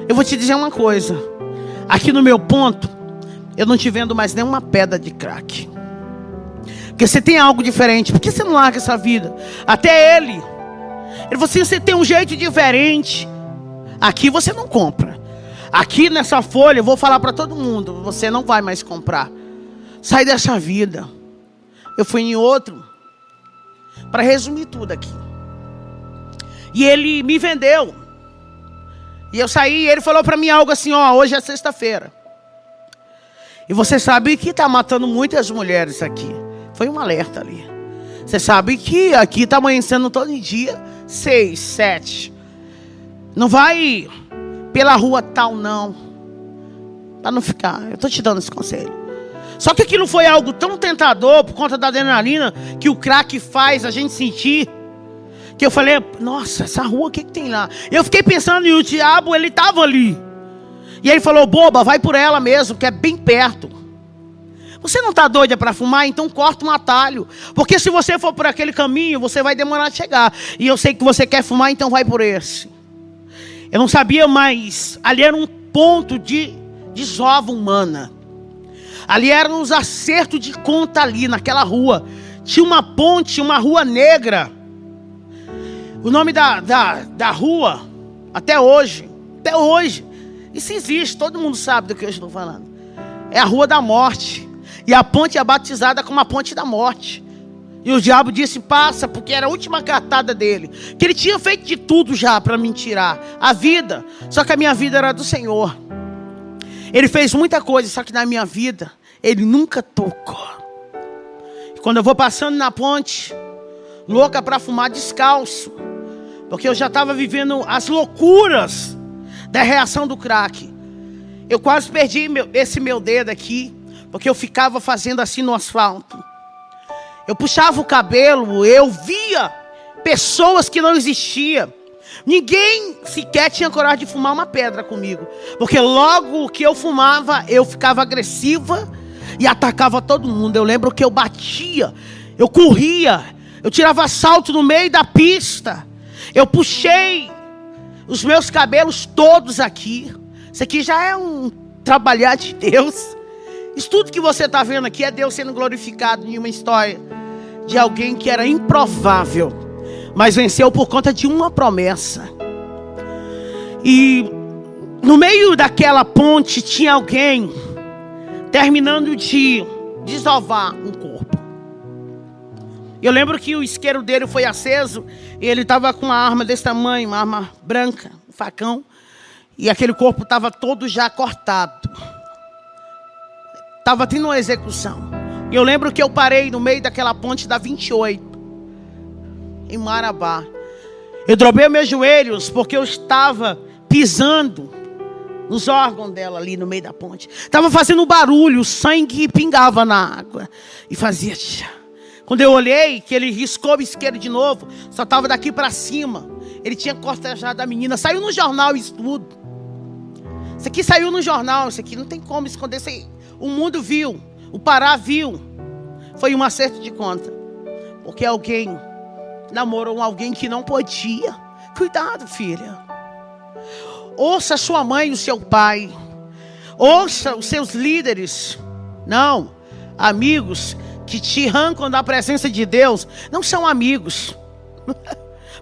Eu vou te dizer uma coisa. Aqui no meu ponto, eu não te vendo mais nenhuma pedra de crack. Porque você tem algo diferente. Por que você não larga essa vida? Até ele falou assim: você tem um jeito diferente. Aqui você não compra. Aqui nessa folha eu vou falar para todo mundo: você não vai mais comprar. Sai dessa vida. Eu fui em outro. Para resumir tudo aqui. E ele me vendeu. E eu saí e ele falou para mim algo assim: ó, hoje é sexta-feira. E você sabe que está matando muitas mulheres aqui. Foi um alerta ali. Você sabe que aqui está amanhecendo todo dia 6, 7. Não vai pela rua tal não. Para não ficar. Eu estou te dando esse conselho. Só que aquilo foi algo tão tentador por conta da adrenalina que o crack faz a gente sentir. Que eu falei: nossa, essa rua, o que tem lá? Eu fiquei pensando, e o diabo, ele estava ali. E ele falou: boba, vai por ela mesmo, que é bem perto. Você não está doida para fumar? Então corta um atalho. Porque se você for por aquele caminho, você vai demorar a chegar. E eu sei que você quer fumar, então vai por esse. Eu não sabia, mas ali era um ponto de desova humana. Ali eram os acertos de conta ali, naquela rua. Tinha uma ponte, uma rua negra. O nome da rua, até hoje, isso existe, todo mundo sabe do que eu estou falando. É a Rua da Morte. E a ponte é batizada como a Ponte da Morte. E o diabo disse: passa, porque era a última cartada dele. Que ele tinha feito de tudo já para me tirar a vida. Só que a minha vida era do Senhor. Ele fez muita coisa, só que na minha vida Ele nunca tocou. E quando eu vou passando na ponte, louca para fumar descalço, porque eu já estava vivendo as loucuras da reação do crack. Eu quase perdi esse meu dedo aqui, porque eu ficava fazendo assim no asfalto. Eu puxava o cabelo, eu via pessoas que não existiam. Ninguém sequer tinha coragem de fumar uma pedra comigo. Porque logo que eu fumava, eu ficava agressiva e atacava todo mundo. Eu lembro que eu batia, eu corria, eu tirava salto no meio da pista. Eu puxei os meus cabelos todos aqui. Isso aqui já é um trabalhar de Deus. Isso tudo que você está vendo aqui é Deus sendo glorificado em uma história de alguém que era improvável, mas venceu por conta de uma promessa. E no meio daquela ponte tinha alguém terminando de desovar um corpo. Eu lembro que o isqueiro dele foi aceso e ele estava com uma arma desse tamanho, uma arma branca, um facão, e aquele corpo estava todo já cortado. Estava tendo uma execução. E eu lembro que eu parei no meio daquela ponte da 28, em Marabá. Eu dobrei meus joelhos porque eu estava pisando nos órgãos dela ali no meio da ponte. Estava fazendo barulho, o sangue pingava na água e fazia tchá. Quando eu olhei, que ele riscou o isqueiro de novo, só estava daqui para cima. Ele tinha cortejado a menina. Saiu no jornal isso tudo. Isso aqui saiu no jornal. Isso aqui não tem como esconder. Isso aí, o mundo viu. O Pará viu. Foi um acerto de conta. Porque alguém namorou alguém que não podia. Cuidado, filha. Ouça sua mãe e o seu pai. Ouça os seus líderes. Não, amigos que te arrancam da presença de Deus não são amigos.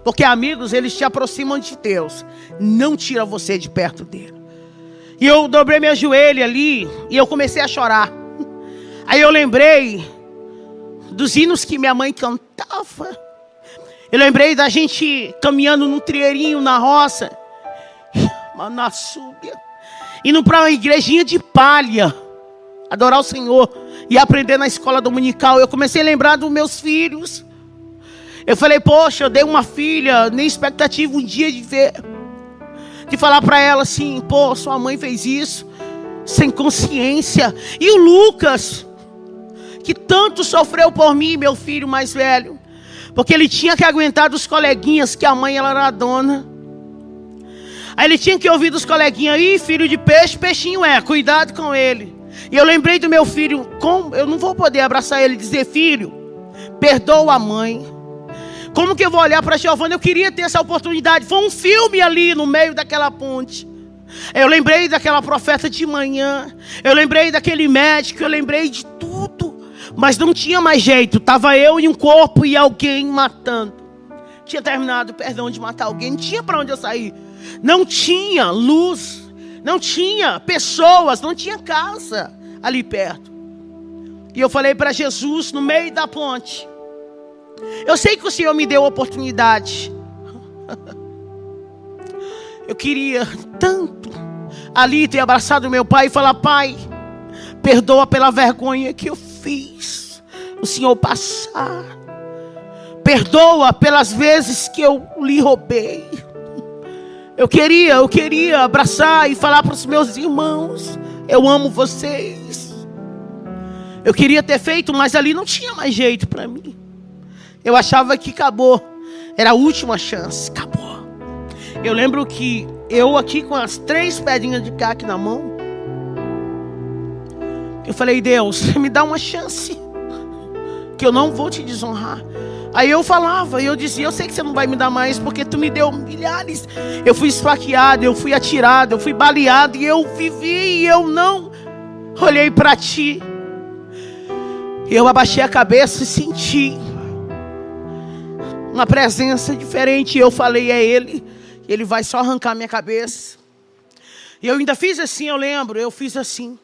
Porque amigos, eles te aproximam de Deus, não tira você de perto dele. E eu dobrei meu joelho ali e eu comecei a chorar. Aí eu lembrei dos hinos que minha mãe cantava. Eu lembrei da gente caminhando num trieirinho na roça, na súbia, indo para uma igrejinha de palha, adorar o Senhor e aprender na escola dominical. Eu comecei a lembrar dos meus filhos. Eu falei, poxa, eu dei uma filha, nem expectativa um dia de ver, de falar para ela assim, pô, sua mãe fez isso, sem consciência. E o Lucas, que tanto sofreu por mim, meu filho mais velho, porque ele tinha que aguentar dos coleguinhas que a mãe ela era a dona. Aí ele tinha que ouvir dos coleguinhas, aí filho de peixe, peixinho é, cuidado com ele. E eu lembrei do meu filho, como eu não vou poder abraçar ele e dizer, filho, perdoa a mãe. Como que eu vou olhar para Giovana? Eu queria ter essa oportunidade. Foi um filme ali no meio daquela ponte. Eu lembrei daquela profeta de manhã. Eu lembrei daquele médico. Eu lembrei de tudo. Mas não tinha mais jeito. Estava eu e um corpo e alguém matando. Tinha terminado, perdão, de matar alguém. Não tinha para onde eu sair. Não tinha luz. Não tinha pessoas. Não tinha casa ali perto. E eu falei para Jesus no meio da ponte. Eu sei que o Senhor me deu a oportunidade. Eu queria tanto ali ter abraçado meu pai e falar, pai, perdoa pela vergonha que eu fiz o Senhor passar. Perdoa pelas vezes que eu lhe roubei. Eu queria abraçar e falar para os meus irmãos, eu amo vocês. Eu queria ter feito, mas ali não tinha mais jeito para mim. Eu achava que acabou. Era a última chance. Acabou. Eu lembro que eu aqui com as 3 pedrinhas de caque na mão. Eu falei, Deus, me dá uma chance. Que eu não vou te desonrar. Aí eu falava, eu dizia, eu sei que você não vai me dar mais. Porque tu me deu milhares. Eu fui esfaqueado, eu fui atirado, eu fui baleado. E eu vivi e eu não olhei para ti. Eu abaixei a cabeça e senti uma presença diferente. Eu falei, é ele. Ele vai só arrancar minha cabeça. E eu ainda fiz assim, eu lembro. Eu fiz assim.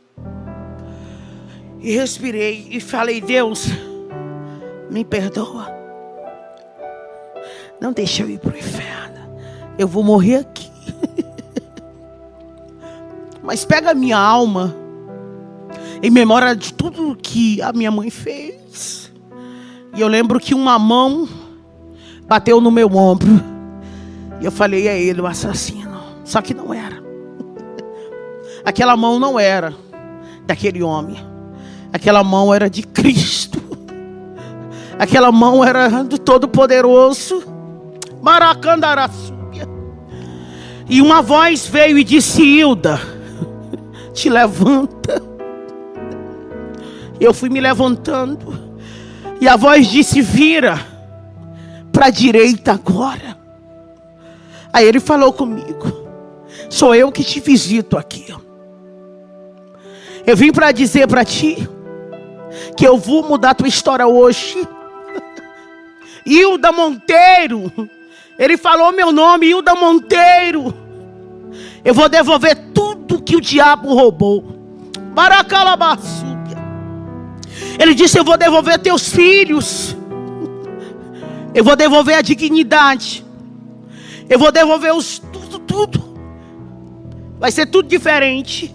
E respirei. E falei, Deus, me perdoa. Não deixa eu ir para o inferno. Eu vou morrer aqui. Mas pega a minha alma. Em memória de tudo que a minha mãe fez. E eu lembro que uma mão bateu no meu ombro. E eu falei, é ele o assassino. Só que não era. Aquela mão não era daquele homem. Aquela mão era de Cristo. Aquela mão era do Todo-Poderoso. Maracandaraçúbia. E uma voz veio e disse, Hilda, te levanta. Eu fui me levantando. E a voz disse, vira para a direita agora. Aí ele falou comigo: sou eu que te visito aqui. Eu vim para dizer para ti que eu vou mudar tua história hoje. Hilda Monteiro. Ele falou meu nome, Hilda Monteiro. Eu vou devolver tudo que o diabo roubou. Baracalabaçúbia. Ele disse: eu vou devolver teus filhos. Eu vou devolver a dignidade. Eu vou devolver tudo. Vai ser tudo diferente.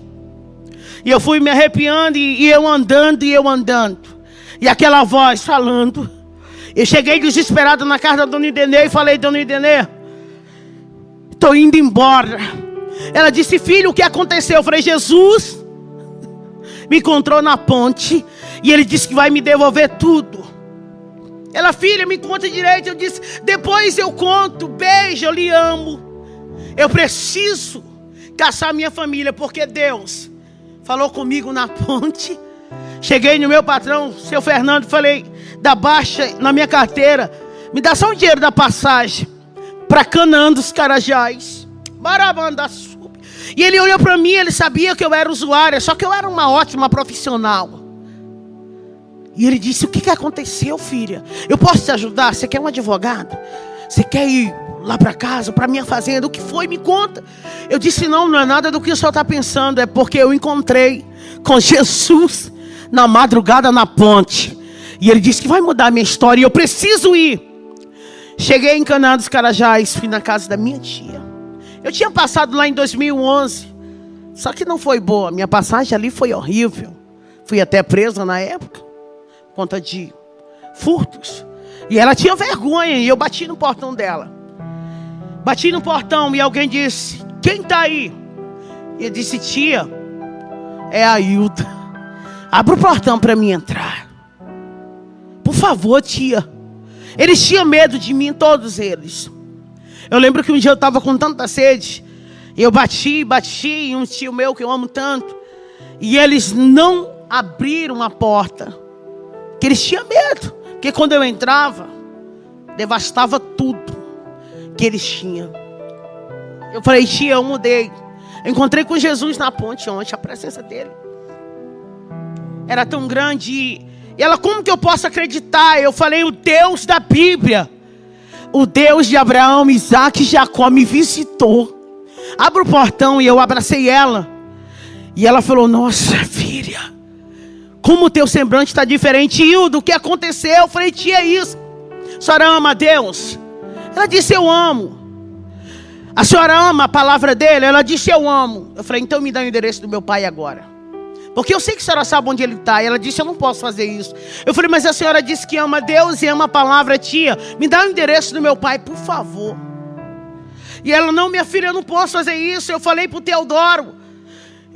E eu fui me arrepiando, e eu andando. E aquela voz falando. Eu cheguei desesperado na casa da dona Idenê e falei: dona Idenê, estou indo embora. Ela disse: filho, o que aconteceu? Eu falei: Jesus me encontrou na ponte e ele disse que vai me devolver tudo. Ela: filha, me conta direito. Eu disse: depois eu conto. Beijo, eu lhe amo. Eu preciso caçar minha família, porque Deus falou comigo na ponte. Cheguei no meu patrão, seu Fernando, falei: dá baixa na minha carteira, me dá só o dinheiro da passagem para Canaã dos Carajás. Barabandaçubi. E ele olhou para mim, ele sabia que eu era usuária, só que eu era uma ótima profissional. E ele disse: o que aconteceu, filha? Eu posso te ajudar? Você quer um advogado? Você quer ir lá para casa, para minha fazenda? O que foi? Me conta. Eu disse: não é nada do que o senhor está pensando. É porque eu encontrei com Jesus na madrugada na ponte. E ele disse que vai mudar a minha história e eu preciso ir. Cheguei em Canaã dos Carajás, fui na casa da minha tia. Eu tinha passado lá em 2011, só que não foi boa. Minha passagem ali foi horrível. Fui até presa na época, por conta de furtos. E ela tinha vergonha, e eu bati no portão dela. Bati no portão e alguém disse: quem está aí? E eu disse: tia, é a Hilda. Abra o portão para mim entrar. Por favor, tia. Eles tinham medo de mim, todos eles. Eu lembro que um dia eu estava com tanta sede. E eu bati em um tio meu que eu amo tanto. E eles não abriram a porta. Porque eles tinham medo. Porque quando eu entrava, devastava tudo que eles tinham. Eu falei: tia, eu mudei. Eu encontrei com Jesus na ponte ontem. A presença dele era tão grande. E ela: como que eu posso acreditar? Eu falei: o Deus da Bíblia, o Deus de Abraão, Isaac e Jacó me visitou. Abra o portão. E eu abracei ela. E ela falou: nossa, filha, como o teu semblante está diferente. Hilda, o que aconteceu? Eu falei: tia, é isso. A senhora ama a Deus? Ela disse: eu amo. A senhora ama a palavra dele? Ela disse: eu amo. Eu falei: então me dá o endereço do meu pai agora, porque eu sei que a senhora sabe onde ele está. E ela disse: eu não posso fazer isso. Eu falei: mas a senhora disse que ama Deus e ama a palavra. Tia, me dá o endereço do meu pai, por favor. E ela: não, minha filha, eu não posso fazer isso. Eu falei para o Teodoro: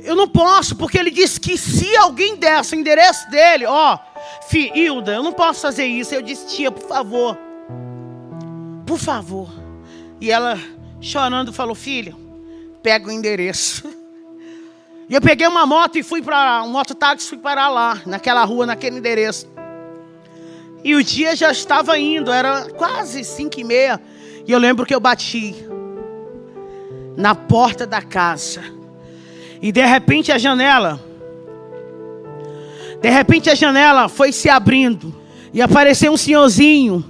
eu não posso, porque ele disse que se alguém desse o endereço dele, Hilda, eu não posso fazer isso. Eu disse: tia, por favor, por favor. E ela, chorando, falou: filha, pega o endereço. E eu peguei uma moto e fui para um mototáxi, fui parar lá, naquela rua, naquele endereço. E o dia já estava indo, era quase 5h30. E eu lembro que eu bati na porta da casa. E de repente a janela foi se abrindo. E apareceu um senhorzinho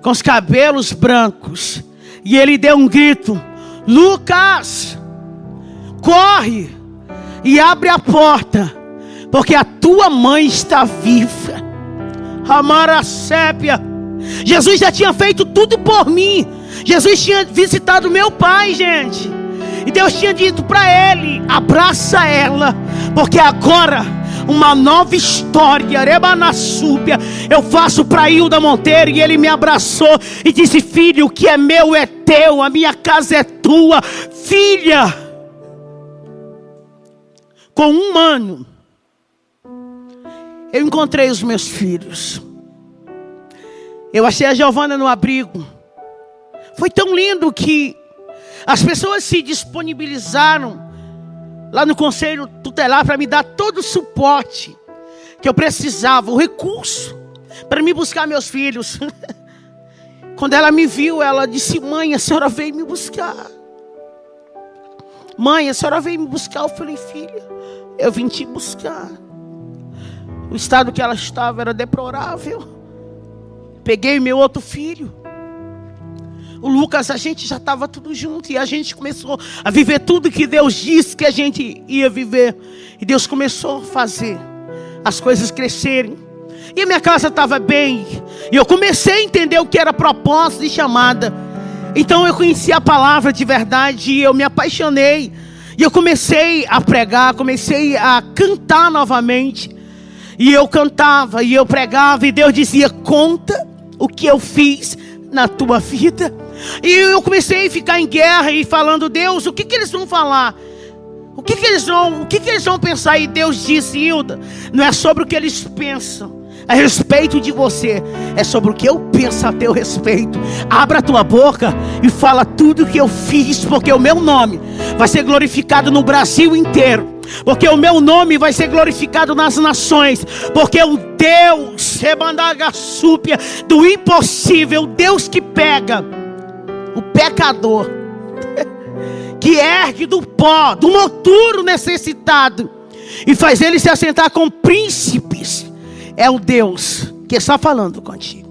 com os cabelos brancos. E ele deu um grito: Lucas, corre e abre a porta, porque a tua mãe está viva. Amara sépia. Jesus já tinha feito tudo por mim. Jesus tinha visitado meu pai, gente. E Deus tinha dito para ele: abraça ela, porque agora uma nova história, Rebanassúbia, eu faço para Hilda Monteiro. E ele me abraçou e disse: filho, o que é meu é teu, a minha casa é tua. Filha, com 1 ano, eu encontrei os meus filhos. Eu achei a Giovana no abrigo. Foi tão lindo que as pessoas se disponibilizaram lá no conselho tutelar para me dar todo o suporte que eu precisava, o recurso para me buscar meus filhos. Quando ela me viu, ela disse: mãe, a senhora veio me buscar. Mãe, a senhora veio me buscar. Eu falei: filha, eu vim te buscar. O estado que ela estava era deplorável. Peguei meu outro filho, o Lucas, a gente já estava tudo junto. E a gente começou a viver tudo que Deus disse que a gente ia viver. E Deus começou a fazer as coisas crescerem. E a minha casa estava bem. E eu comecei a entender o que era propósito e chamada. Então eu conheci a palavra de verdade. E eu me apaixonei. E eu comecei a pregar. Comecei a cantar novamente. E eu cantava e eu pregava. E Deus dizia: conta o que eu fiz na tua vida. E eu comecei a ficar em guerra e falando: Deus, o que eles vão falar? O que eles vão pensar? E Deus disse: Hilda, não é sobre o que eles pensam a respeito de você, é sobre o que eu penso a teu respeito. Abra a tua boca e fala tudo o que eu fiz, porque o meu nome vai ser glorificado no Brasil inteiro. Porque o meu nome vai ser glorificado nas nações. Porque o Deus Rebandagassúpia do impossível, Deus que pega o pecador, que ergue do pó, do monturo necessitado, e faz ele se assentar com príncipes, é o Deus que está falando contigo.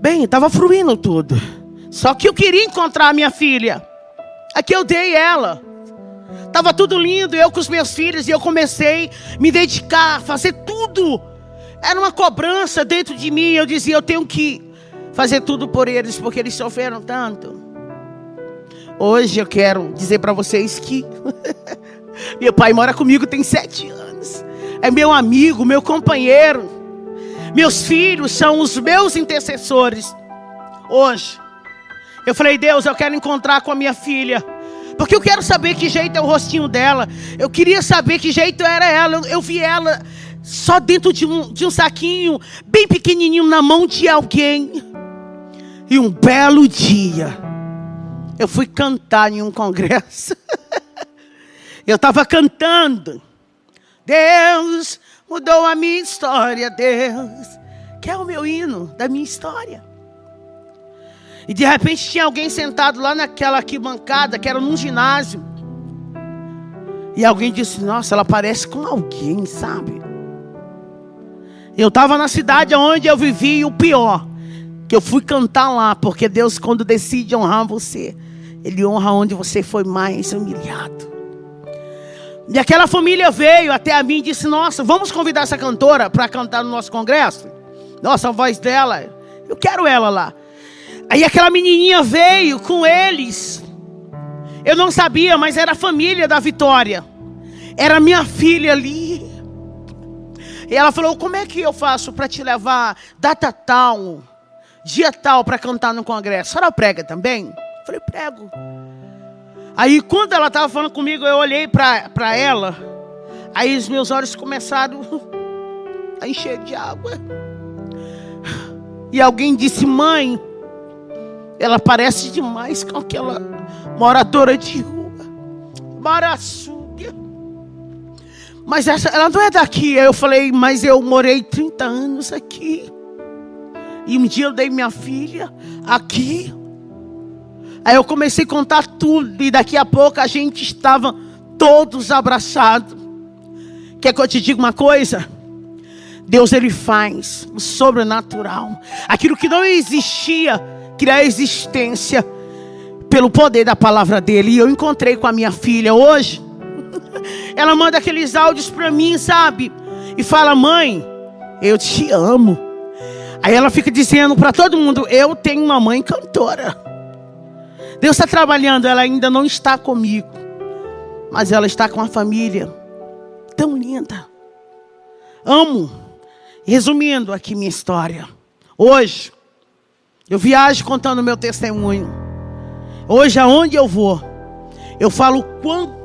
Bem, estava fluindo tudo. Só que eu queria encontrar a minha filha. Aqui eu dei ela. Estava tudo lindo, eu com os meus filhos. E eu comecei a me dedicar, a fazer tudo. Era uma cobrança dentro de mim. Eu dizia: eu tenho que fazer tudo por eles, porque eles sofreram tanto. Hoje eu quero dizer para vocês que meu pai mora comigo tem 7 anos. É meu amigo, meu companheiro. Meus filhos são os meus intercessores. Hoje eu falei: Deus, eu quero encontrar com a minha filha, porque eu quero saber que jeito é o rostinho dela. Eu queria saber que jeito era ela. Eu vi ela só dentro de um saquinho bem pequenininho na mão de alguém. E um belo dia eu fui cantar em um congresso. Eu estava cantando: Deus mudou a minha história, Deus, que é o meu hino da minha história. E de repente tinha alguém sentado lá naquela arquibancada, que era num ginásio. E alguém disse: nossa, ela parece com alguém, sabe? Eu estava na cidade onde eu vivi, e o pior, que eu fui cantar lá, porque Deus, quando decide honrar você, Ele honra onde você foi mais humilhado. E aquela família veio até a mim e disse: nossa, vamos convidar essa cantora para cantar no nosso congresso? Nossa, a voz dela, eu quero ela lá. Aí aquela menininha veio com eles. Eu não sabia, mas era a família da Vitória. Era minha filha ali. E ela falou: como é que eu faço para te levar data tal, dia tal, para cantar no congresso? A senhora prega também? Eu falei: prego. Aí quando ela estava falando comigo, eu olhei para ela. Aí os meus olhos começaram a encher de água. E alguém disse: mãe, ela parece demais com aquela moradora de rua, Maraçúbia. Mas ela não é daqui. Aí eu falei: mas eu morei 30 anos aqui. E um dia eu dei minha filha aqui. Aí eu comecei a contar tudo. E daqui a pouco a gente estava todos abraçados. Quer que eu te diga uma coisa? Deus, Ele faz o sobrenatural. Aquilo que não existia, criar existência pelo poder da palavra dEle. E eu encontrei com a minha filha hoje. Ela manda aqueles áudios para mim, sabe? E fala: mãe, eu te amo. Aí ela fica dizendo para todo mundo: eu tenho uma mãe cantora. Deus está trabalhando. Ela ainda não está comigo, mas ela está com a família tão linda. Amo. Resumindo aqui minha história. Hoje eu viajo contando meu testemunho. Hoje aonde eu vou, eu falo quanto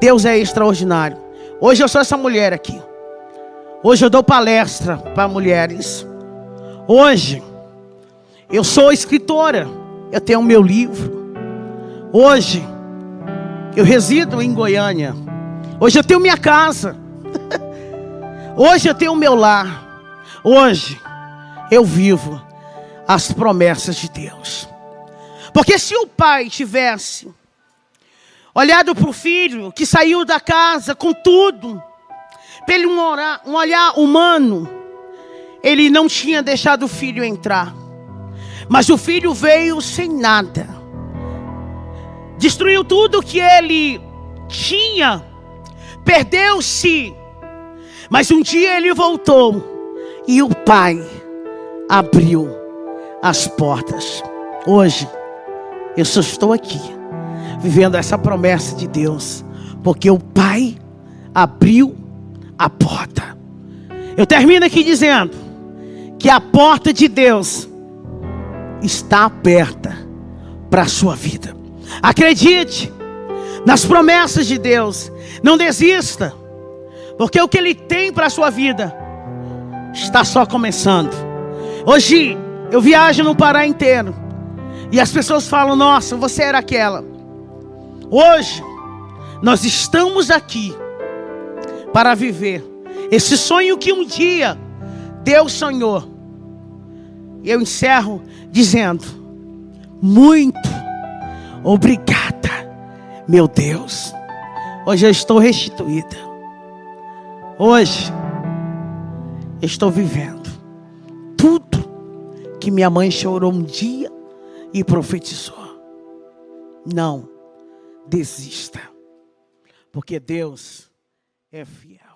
Deus é extraordinário. Hoje eu sou essa mulher aqui. Hoje eu dou palestra para mulheres. Hoje eu sou escritora. Eu tenho o meu livro. Hoje eu resido em Goiânia. Hoje eu tenho minha casa. Hoje eu tenho o meu lar. Hoje eu vivo as promessas de Deus. Porque se o pai tivesse olhado para o filho que saiu da casa com tudo, pelo um olhar humano, ele não tinha deixado o filho entrar. Mas o filho veio sem nada, destruiu tudo que ele tinha, perdeu-se. Mas um dia ele voltou e o pai abriu as portas. Hoje eu só estou aqui vivendo essa promessa de Deus, porque o pai abriu a porta. Eu termino aqui dizendo que a porta de Deus está aberta para a sua vida. Acredite nas promessas de Deus. Não desista, porque o que Ele tem para a sua vida está só começando. Hoje eu viajo no Pará inteiro e as pessoas falam: nossa, você era aquela. Hoje nós estamos aqui para viver esse sonho que um dia Deus sonhou. E eu encerro dizendo: muito obrigada, meu Deus. Hoje eu estou restituída. Hoje eu estou vivendo tudo que minha mãe chorou um dia e profetizou. Não desista, porque Deus é fiel.